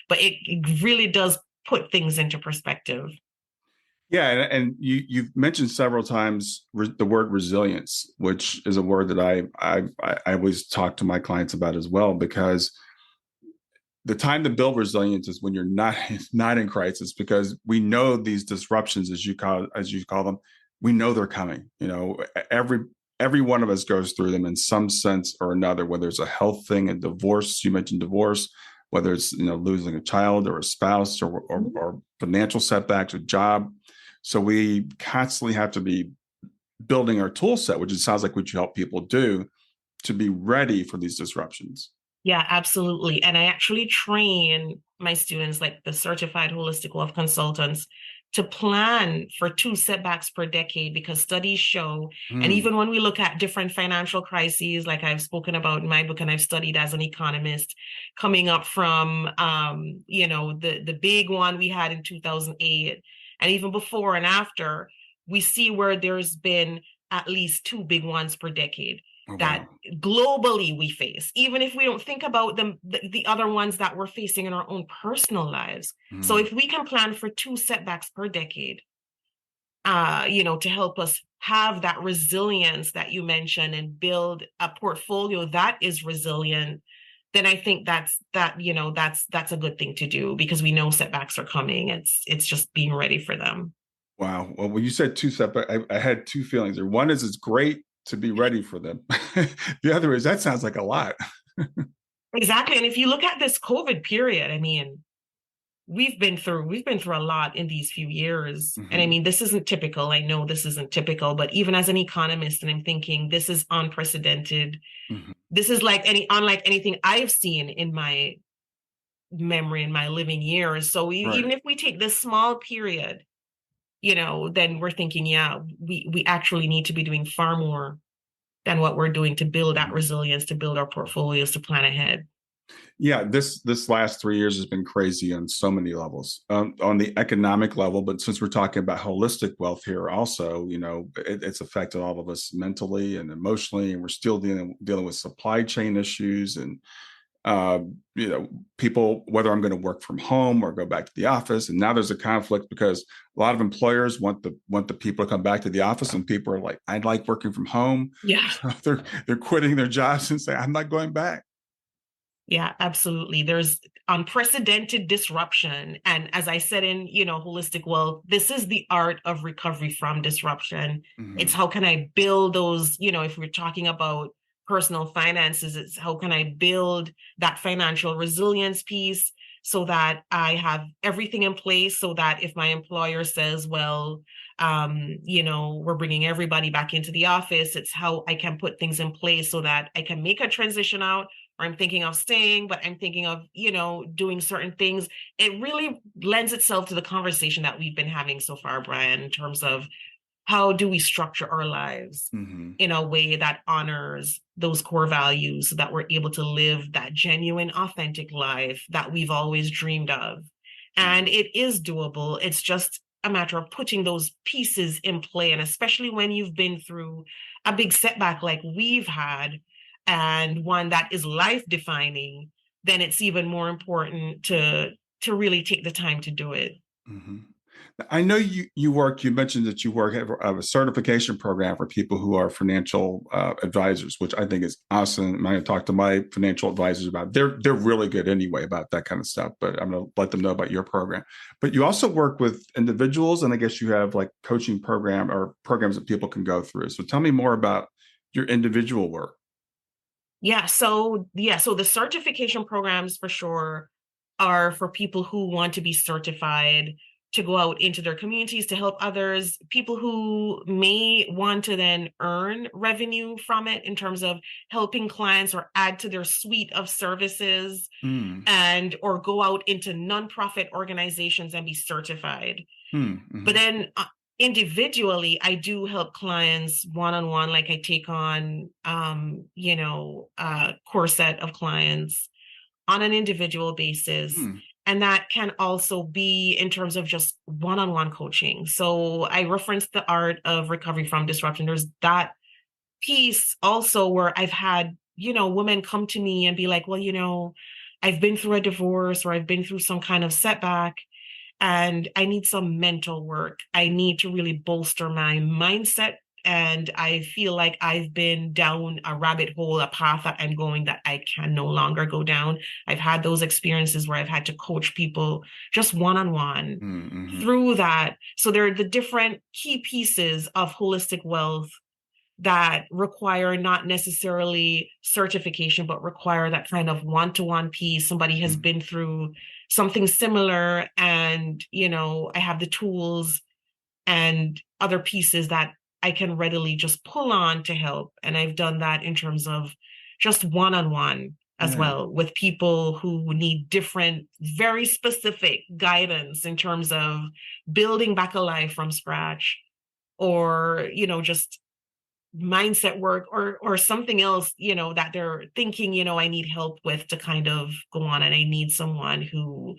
but it really does put things into perspective. Yeah, and you've mentioned several times the word resilience, which is a word that I always talk to my clients about as well, because the time to build resilience is when you're not not in crisis, because we know these disruptions, as you call them, we know they're coming. Every one of us goes through them in some sense or another, whether it's a health thing, a divorce. You mentioned divorce, whether it's losing a child or a spouse, or financial setbacks, a job. So we constantly have to be building our tool set, which it sounds like what you help people do, to be ready for these disruptions. Yeah, absolutely. And I actually train my students, like the certified holistic wealth consultants, to plan for two setbacks per decade, because studies show, and Mm. even when we look at different financial crises, like I've spoken about in my book, and I've studied as an economist, coming up from the big one we had in 2008, and even before and after, we see where there's been at least two big ones per decade Oh, that wow. globally we face, even if we don't think about them, the other ones that we're facing in our own personal lives. So Mm. if we can plan for two setbacks per decade, to help us have that resilience that you mentioned and build a portfolio that is resilient, then I think that's a good thing to do, because we know setbacks are coming. It's just being ready for them. Wow. Well, when you said two separate, I had two feelings there. One is it's great to be ready for them. The other is that sounds like a lot. Exactly. And if you look at this COVID period, I mean, we've been through a lot in these few years. And I mean, this isn't typical. I know this isn't typical, but even as an economist, and I'm thinking this is unprecedented. This is unlike anything I've seen in my memory, in my living years. So even if we take this small period, then we're thinking, yeah, we actually need to be doing far more than what we're doing to build that resilience, to build our portfolios, to plan ahead. Yeah, this last 3 years has been crazy on so many levels, on the economic level. But since we're talking about holistic wealth here, also, it's affected all of us mentally and emotionally, and we're still dealing with supply chain issues and people, whether I'm going to work from home or go back to the office. And now there's a conflict because a lot of employers want the people to come back to the office, and people are like, I like working from home. Yeah, so they're quitting their jobs and say, I'm not going back. Yeah, absolutely. There's unprecedented disruption. And as I said in, holistic wealth, this is the art of recovery from disruption. It's how can I build those, if we're talking about personal finances, it's how can I build that financial resilience piece so that I have everything in place, so that if my employer says, well, we're bringing everybody back into the office, it's how I can put things in place so that I can make a transition out, or I'm thinking of staying, but I'm thinking of, doing certain things. It really lends itself to the conversation that we've been having so far, Brian, in terms of how do we structure our lives in a way that honors those core values, so that we're able to live that genuine, authentic life that we've always dreamed of. And it is doable. It's just a matter of putting those pieces in play. And especially when you've been through a big setback like we've had, and one that is life defining, then it's even more important to really take the time to do it. I know you mentioned that you work at a certification program for people who are financial advisors, which I think is awesome. I'm going to talk to my financial advisors about it. They're really good anyway about that kind of stuff, but I'm going to let them know about your program. But you also work with individuals, and I guess you have like coaching program or programs that people can go through. So tell me more about your individual work. So the certification programs for sure are for people who want to be certified to go out into their communities to help others, people who may want to then earn revenue from it in terms of helping clients or add to their suite of services, and or go out into nonprofit organizations and be certified. But then individually, I do help clients one-on-one, like I take on, a core set of clients on an individual basis. And that can also be in terms of just one-on-one coaching. So I referenced the art of recovery from disruption. There's that piece also where I've had, women come to me and be like, well, I've been through a divorce, or I've been through some kind of setback, and I need some mental work. I need to really bolster my mindset. And I feel like I've been down a rabbit hole, a path that I'm going that I can no longer go down. I've had those experiences where I've had to coach people just one-on-one through that. So there are the different key pieces of holistic wealth that require not necessarily certification, but require that kind of one-to-one piece. Somebody has been through something similar, and, I have the tools and other pieces that I can readily just pull on to help. And I've done that in terms of just one-on-one as well, with people who need different, very specific guidance in terms of building back a life from scratch, or, just mindset work, or something else, that they're thinking, I need help with to kind of go on. And I need someone who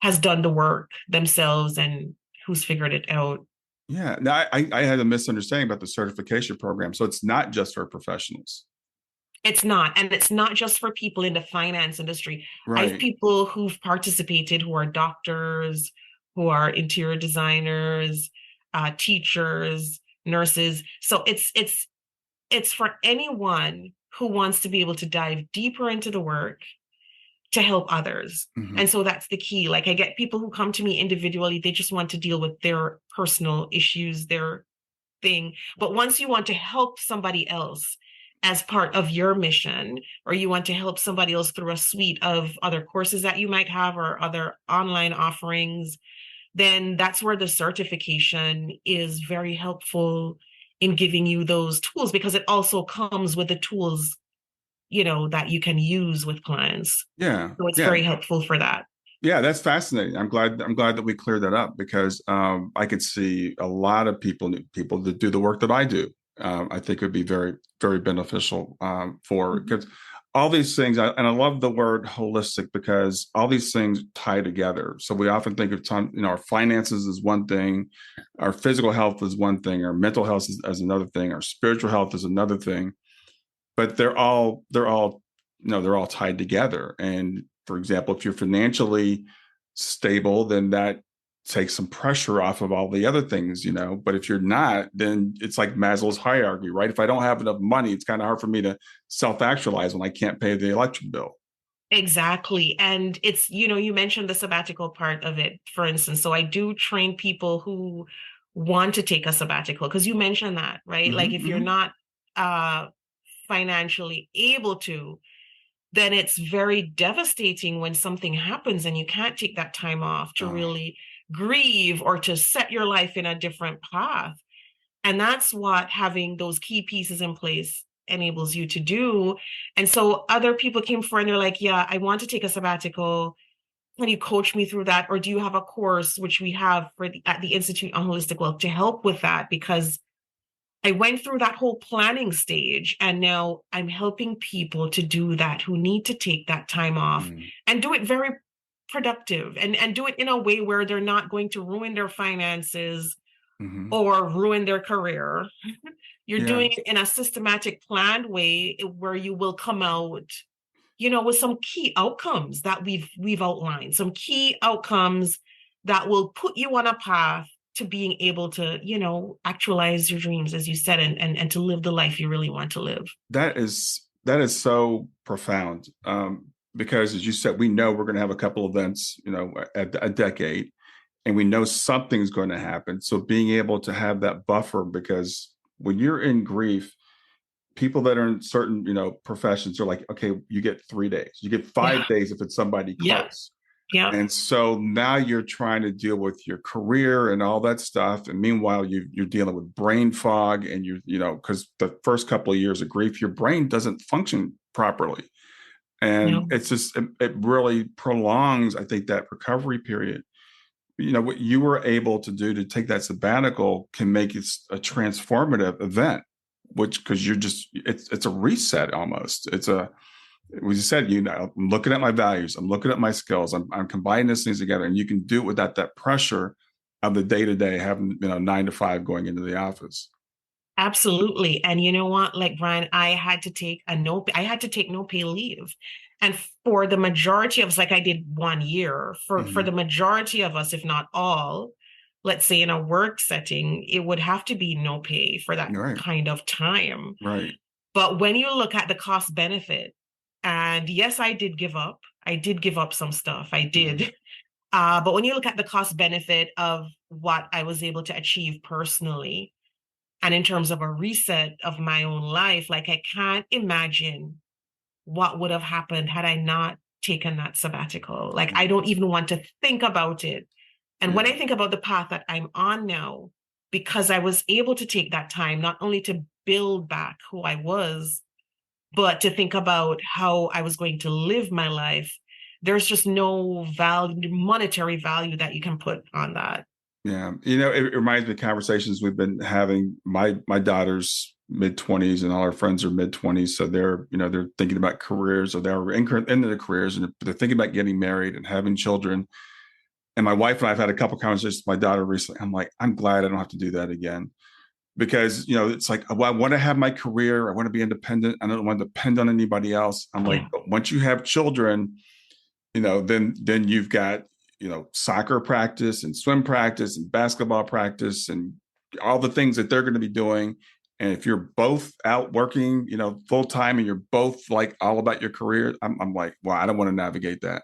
has done the work themselves and who's figured it out. Yeah. Now, I had a misunderstanding about the certification program. So it's not just for professionals. It's not. And it's not just for people in the finance industry. Right. I have people who've participated who are doctors, who are interior designers, teachers, nurses. So it's for anyone who wants to be able to dive deeper into the work to help others. Mm-hmm. And so that's the key. Like I get people who come to me individually, they just want to deal with their personal issues, their thing. But once you want to help somebody else as part of your mission, or you want to help somebody else through a suite of other courses that you might have or other online offerings, then that's where the certification is very helpful in giving you those tools, because it also comes with the tools, that you can use with clients. Yeah. So it's Yeah. very helpful for that. Yeah, that's fascinating. I'm glad that we cleared that up, because I could see a lot of people that do the work that I do. I think it would be very, very beneficial for, because all these things, and I love the word holistic, because all these things tie together. So we often think of time, our finances is one thing, our physical health is one thing, our mental health is another thing, our spiritual health is another thing, but they're all tied together. And for example, if you're financially stable, then that takes some pressure off of all the other things, but if you're not, then it's like Maslow's hierarchy, right? If I don't have enough money, it's kind of hard for me to self-actualize when I can't pay the electric bill. Exactly. And it's, you mentioned the sabbatical part of it, for instance. So I do train people who want to take a sabbatical, because you mentioned that, right? Mm-hmm, Like if you're not financially able to, then it's very devastating when something happens and you can't take that time off to really grieve or to set your life in a different path. And that's what having those key pieces in place enables you to do. And so other people came forward and they're like, yeah, I want to take a sabbatical. Can you coach me through that? Or do you have a course, which we have at the Institute on Holistic Wealth, to help with that? Because I went through that whole planning stage, and now I'm helping people to do that who need to take that time off and do it very productive, and do it in a way where they're not going to ruin their finances or ruin their career. You're doing it in a systematic, planned way where you will come out, with some key outcomes that we've outlined, some key outcomes that will put you on a path to being able to, actualize your dreams, as you said, and to live the life you really want to live. That is so profound. Because as you said, we know we're going to have a couple events, a decade, and we know something's going to happen. So being able to have that buffer, because when you're in grief, people that are in certain, professions are like, okay, you get 3 days, you get 5 days if it's somebody close. Yeah. And so now you're trying to deal with your career and all that stuff. And meanwhile, you're dealing with brain fog, and because the first couple of years of grief, your brain doesn't function properly. And it's just, it really prolongs, I think, that recovery period. What you were able to do to take that sabbatical can make it a transformative event, because it's a reset almost. It's as you said, I'm looking at my values, I'm looking at my skills, I'm combining these things together, and you can do it without that pressure of the day-to-day, having 9 to 5 going into the office. Absolutely. And you know what, like Brian, I had to take no pay leave. And for the majority of us, like I did 1 year, for the majority of us, if not all, let's say in a work setting, it would have to be no pay for that kind of time. Right. But when you look at the cost benefit, and yes, I did give up some stuff. I did. But when you look at the cost benefit of what I was able to achieve personally, and in terms of a reset of my own life, like I can't imagine what would have happened had I not taken that sabbatical. Like I don't even want to think about it. And when I think about the path that I'm on now, because I was able to take that time, not only to build back who I was, but to think about how I was going to live my life, there's just no monetary value that you can put on that. Yeah. It reminds me of conversations we've been having. My daughter's mid-20s, and all our friends are mid-20s. So they're thinking about careers, or they're in their careers, and they're thinking about getting married and having children. And my wife and I have had a couple of conversations with my daughter recently. I'm like, I'm glad I don't have to do that again. Because, it's like, well, I want to have my career. I want to be independent. I don't want to depend on anybody else. I'm like, but once you have children, then you've got, soccer practice and swim practice and basketball practice and all the things that they're going to be doing. And if you're both out working, full time, and you're both like all about your career, I'm like, wow, I don't want to navigate that.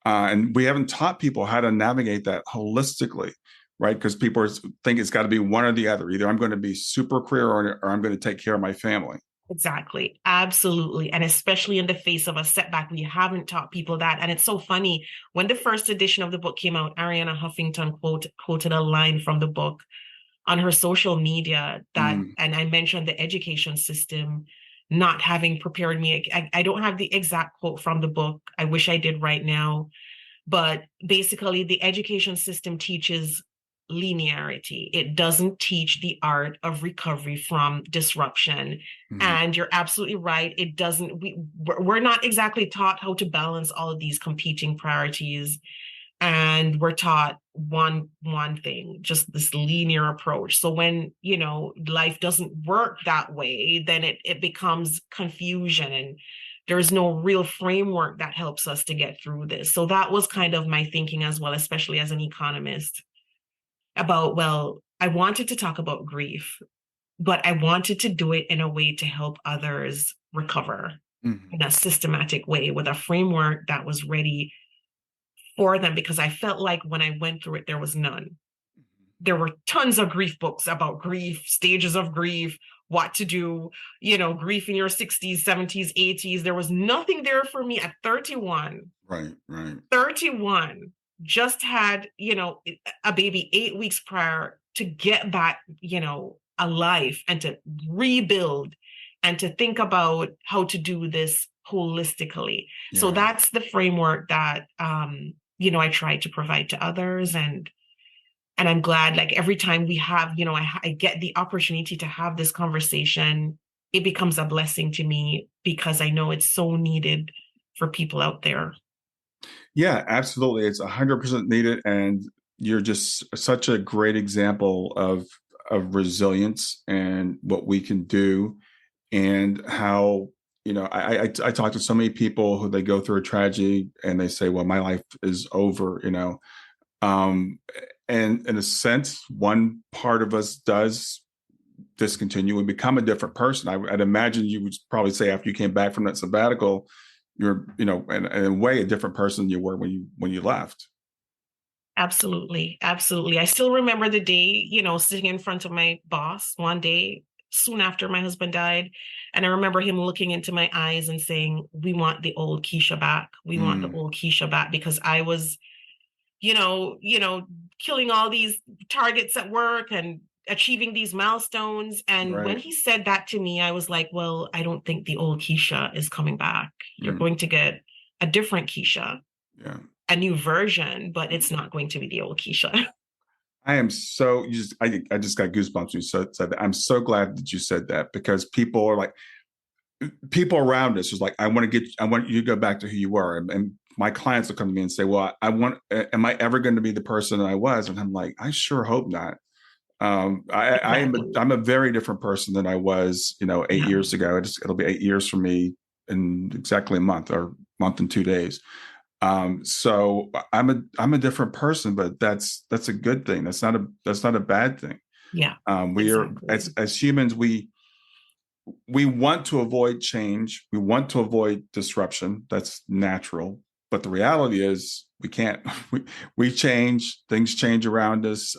And we haven't taught people how to navigate that holistically, right? Because people think it's got to be one or the other. Either I'm going to be super career, or I'm going to take care of my family. Exactly. Absolutely. And especially in the face of a setback, we haven't taught people that. And it's so funny. When the first edition of the book came out, Ariana Huffington quoted a line from the book on her social media that, and I mentioned the education system not having prepared me. I don't have the exact quote from the book. I wish I did right now. But basically, the education system teaches linearity. It doesn't teach the art of recovery from disruption. And you're absolutely right. It doesn't, we're not exactly taught how to balance all of these competing priorities. And we're taught one thing, just this linear approach. So when, life doesn't work that way, then it becomes confusion, and there's no real framework that helps us to get through this. So that was kind of my thinking as well, especially as an economist, about, well, I wanted to talk about grief, but I wanted to do it in a way to help others recover in a systematic way, with a framework that was ready for them, because I felt like when I went through it, there was none. There were tons of grief books about grief, stages of grief, what to do, grief in your 60s, 70s, 80s. There was nothing there for me at 31. Right. 31, just had, a baby 8 weeks prior, to get back, a life, and to rebuild, and to think about how to do this holistically. Yeah. So that's the framework that, I try to provide to others. And I'm glad, like, every time we have, I get the opportunity to have this conversation, it becomes a blessing to me, because I know it's so needed for people out there. Yeah, absolutely. It's 100% needed. And you're just such a great example of resilience and what we can do, and how, I talk to so many people who, they go through a tragedy and they say, well, my life is over, and in a sense, one part of us does discontinue and become a different person. I'd imagine you would probably say, after you came back from that sabbatical, you're, in a way, a different person than you were when you left. Absolutely. I still remember the day, sitting in front of my boss one day soon after my husband died. And I remember him looking into my eyes and saying, we want the old Keisha back. We want the old Keisha back, because I was, killing all these targets at work and achieving these milestones. And when he said that to me, I was like, well, I don't think the old Keisha is coming back. You're going to get a different Keisha, a new version, but it's not going to be the old Keisha. I am so, I just got goosebumps when you said that. I'm so glad that you said that, because people around us is like, I want you to go back to who you were. And my clients will come to me and say, well, am I ever going to be the person that I was? And I'm like, I sure hope not. I'm a very different person than I was, 8 years ago. It'll be 8 years for me in exactly a month, or month and 2 days. So I'm a different person, but that's a good thing. That's not a bad thing. Yeah. We are, as humans, we want to avoid change. We want to avoid disruption. That's natural. But the reality is, we can't. We change. Things change around us.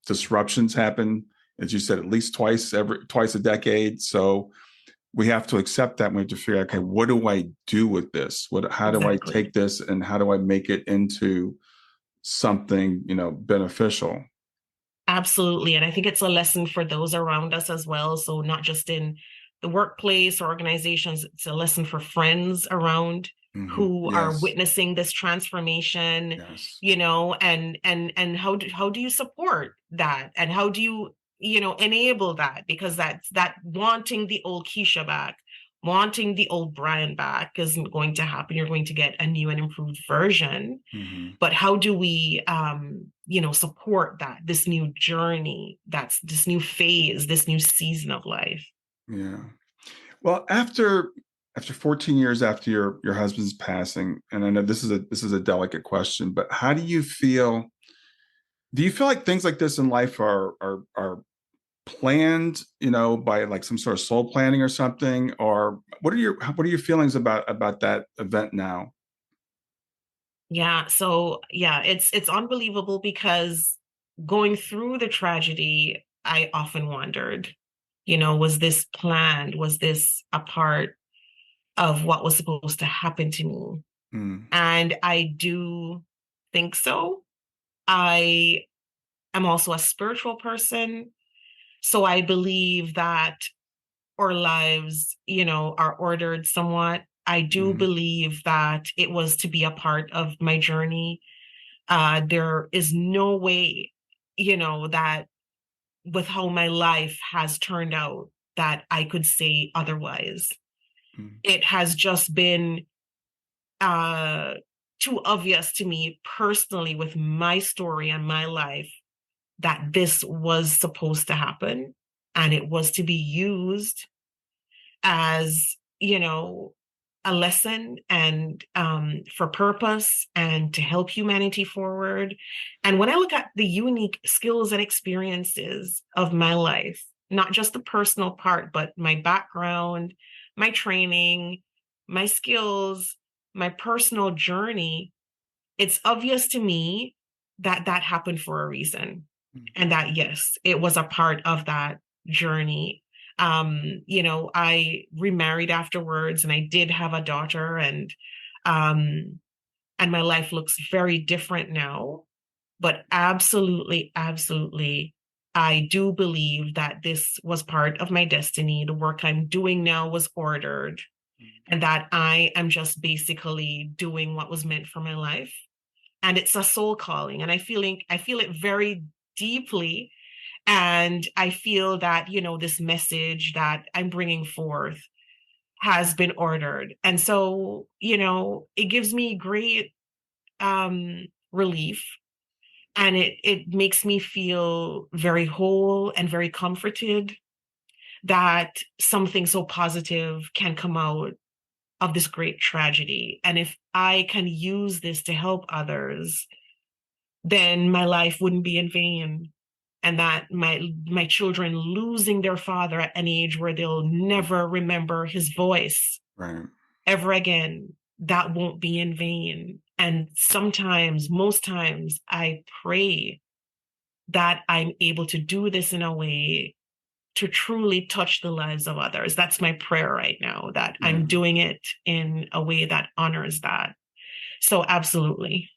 Disruptions happen, as you said, at least twice a decade. So we have to accept that. We have to figure out, okay, what do I do with this? How do I take this, and how do I make it into something, beneficial? Absolutely. And I think it's a lesson for those around us as well. So not just in the workplace or organizations, it's a lesson for friends around who are witnessing this transformation, and how do you support that? And how do you, enable that? Because that wanting the old Keisha back, wanting the old Brian back isn't going to happen. You're going to get a new and improved version. But how do we, support this new journey, that's this new phase, this new season of life? Yeah. Well, after 14 years after your husband's passing, and I know this is a delicate question, but how do you feel Do you feel like things like this in life are planned, by like some sort of soul planning or something? Or what are your feelings about that event now? Yeah, so yeah, it's unbelievable because going through the tragedy, I often wondered, was this planned? Was this a part of what was supposed to happen to me? Mm, And I do think so. I am also a spiritual person, so I believe that our lives, are ordered somewhat. I do mm, believe that it was to be a part of my journey. There is no way, that with how my life has turned out, that I could say otherwise. mm, It has just been uh, too obvious to me personally with my story and my life that this was supposed to happen and it was to be used as, a lesson and for purpose and to help humanity forward. And when I look at the unique skills and experiences of my life, not just the personal part, but my background, my training, my skills, my personal journey, it's obvious to me that that happened for a reason. mm. And that, yes, it was a part of that journey. I remarried afterwards and I did have a daughter, um, and my life looks very different now. But absolutely, absolutely, I do believe that this was part of my destiny. The work I'm doing now was ordered, and that I am just basically doing what was meant for my life. And it's a soul calling. And I feel it very deeply. And I feel that, this message that I'm bringing forth has been ordered. And so, it gives me great relief, and it makes me feel very whole and very comforted that something so positive can come out of this great tragedy. And if I can use this to help others, then my life wouldn't be in vain. And that my children losing their father at an age where they'll never remember his voice Right. ever again, that won't be in vain. And sometimes, most times, I pray that I'm able to do this in a way to truly touch the lives of others. That's my prayer right now, that Yeah. I'm doing it in a way that honors that. So absolutely.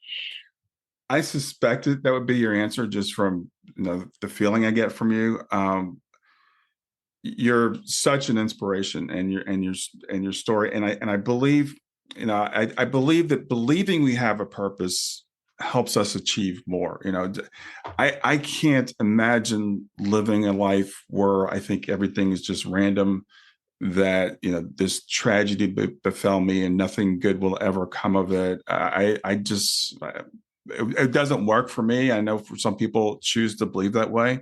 I suspected that would be your answer just from the feeling I get from you. You're such an inspiration, and your story, and I believe, I believe that believing we have a purpose helps us achieve more. I can't imagine living a life where I think everything is just random, that this tragedy befell me and nothing good will ever come of it. I just it doesn't work for me. I know for some people choose to believe that way,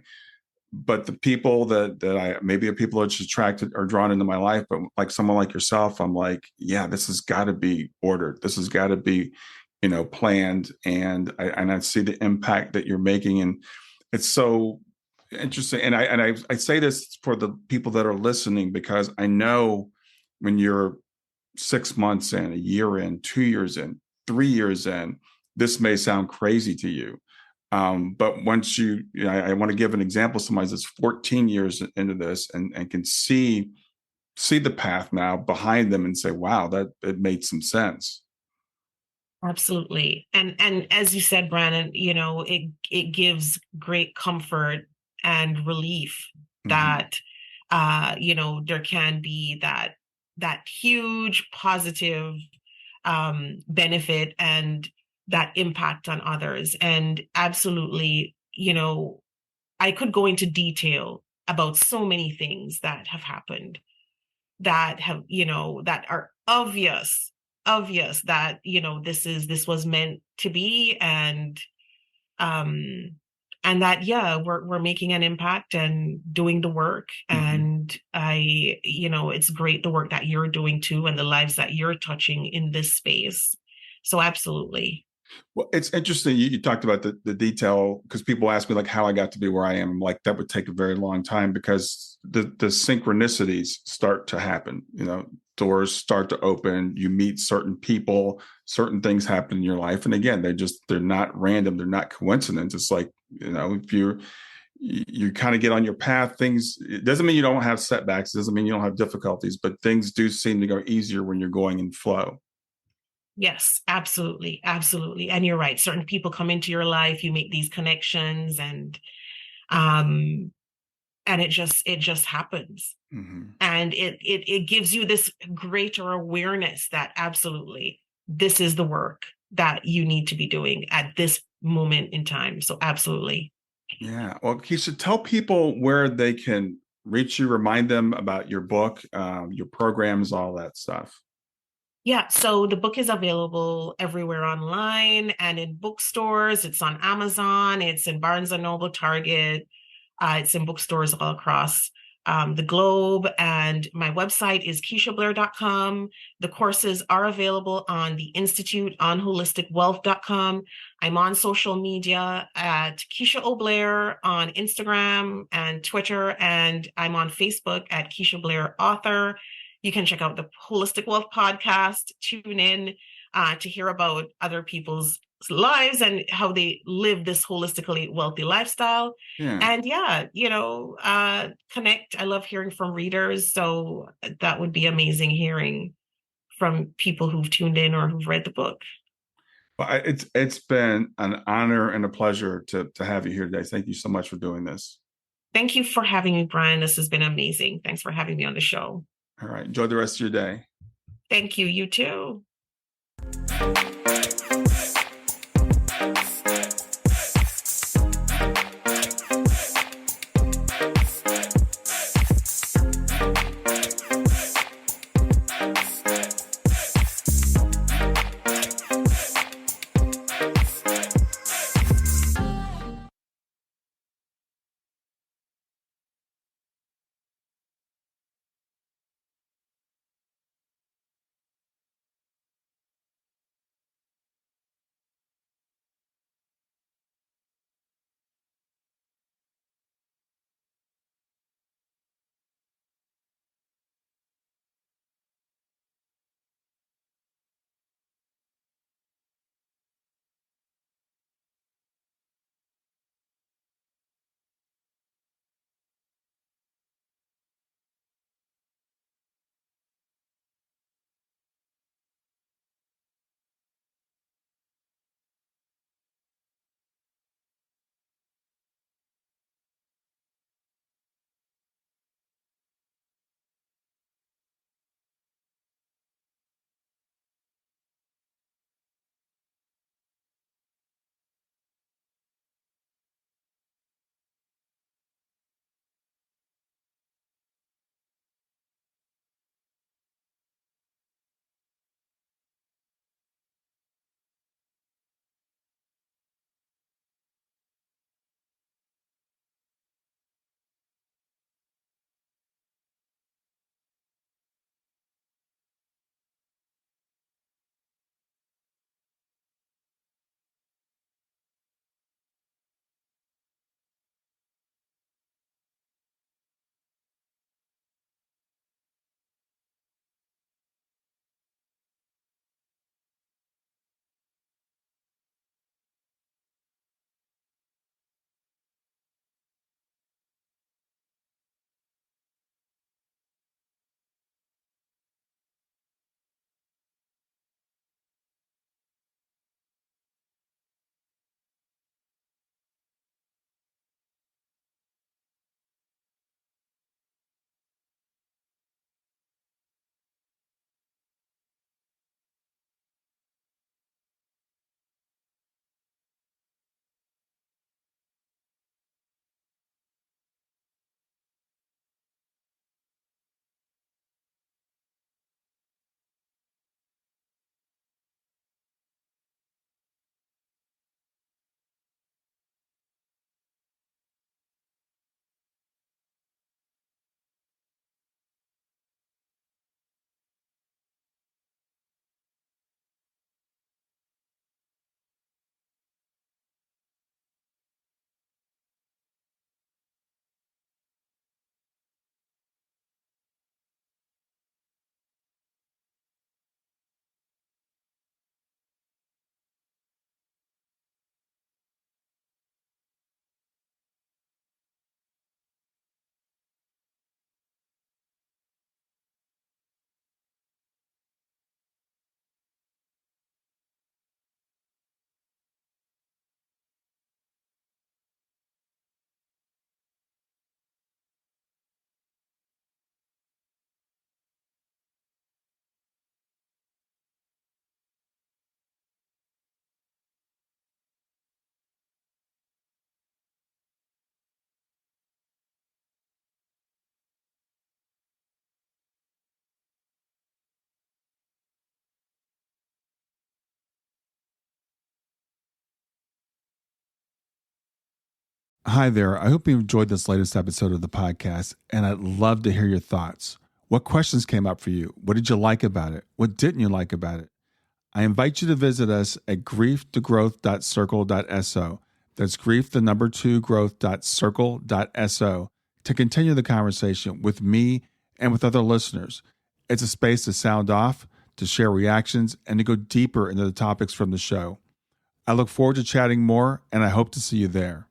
but the people that I maybe the people that are attracted or drawn into my life, but like someone like yourself, I'm like, yeah, this has got to be ordered. This has got to be, planned. And I see the impact that you're making, and it's so interesting. And I say this for the people that are listening, because I know when you're 6 months in, a year in, 2 years in, 3 years in, this may sound crazy to you. But once I want to give an example. Somebody that's 14 years into this and can see the path now behind them and say, wow, that it made some sense. Absolutely. And as you said, Brandon, it gives great comfort and relief Mm-hmm. that there can be that huge positive benefit and that impact on others. And absolutely, I could go into detail about so many things that have happened, that have, that are obvious that, this was meant to be. Um and that, yeah, we're making an impact and doing the work. Mm-hmm. And it's great the work that you're doing too, and the lives that you're touching in this space. So absolutely. Well, it's interesting. You talked about the detail because people ask me like how I got to be where I am. I'm like, that would take a very long time because the synchronicities start to happen. You know, doors start to open. You meet certain people. Certain things happen in your life, and again, they're not random. They're not coincidence. It's like, you know, if you kind of get on your path, things, it doesn't mean you don't have setbacks. It doesn't mean you don't have difficulties, but things do seem to go easier when you're going in flow. Yes, absolutely, absolutely. And you're right. Certain people come into your life, you make these connections, um and it just happens. Mm-hmm. And it gives you this greater awareness that absolutely this is the work that you need to be doing at this moment in time. So absolutely. Yeah. Well, Keisha, tell people where they can reach you, remind them about your book, your programs, all that stuff. Yeah, so the book is available everywhere online and in bookstores. It's on Amazon, it's in Barnes and Noble, Target, it's in bookstores all across the globe. And my website is KeishaBlair.com. The courses are available on the Institute on holisticwealth.com. I'm on social media at Keisha O'Blair on Instagram and Twitter, and I'm on Facebook at Keisha Blair Author. You can check out the Holistic Wealth podcast, tune in to hear about other people's lives and how they live this holistically wealthy lifestyle. Yeah. And yeah, connect. I love hearing from readers. So that would be amazing hearing from people who've tuned in or who've read the book. Well, it's been an honor and a pleasure to have you here today. Thank you so much for doing this. Thank you for having me, Brian. This has been amazing. Thanks for having me on the show. All right. Enjoy the rest of your day. Thank you. You too. Hi there. I hope you enjoyed this latest episode of the podcast, and I'd love to hear your thoughts. What questions came up for you? What did you like about it? What didn't you like about it? I invite you to visit us at growth2growth.circle.so. That's growth2growth.circle.so to continue the conversation with me and with other listeners. It's a space to sound off, to share reactions, and to go deeper into the topics from the show. I look forward to chatting more, and I hope to see you there.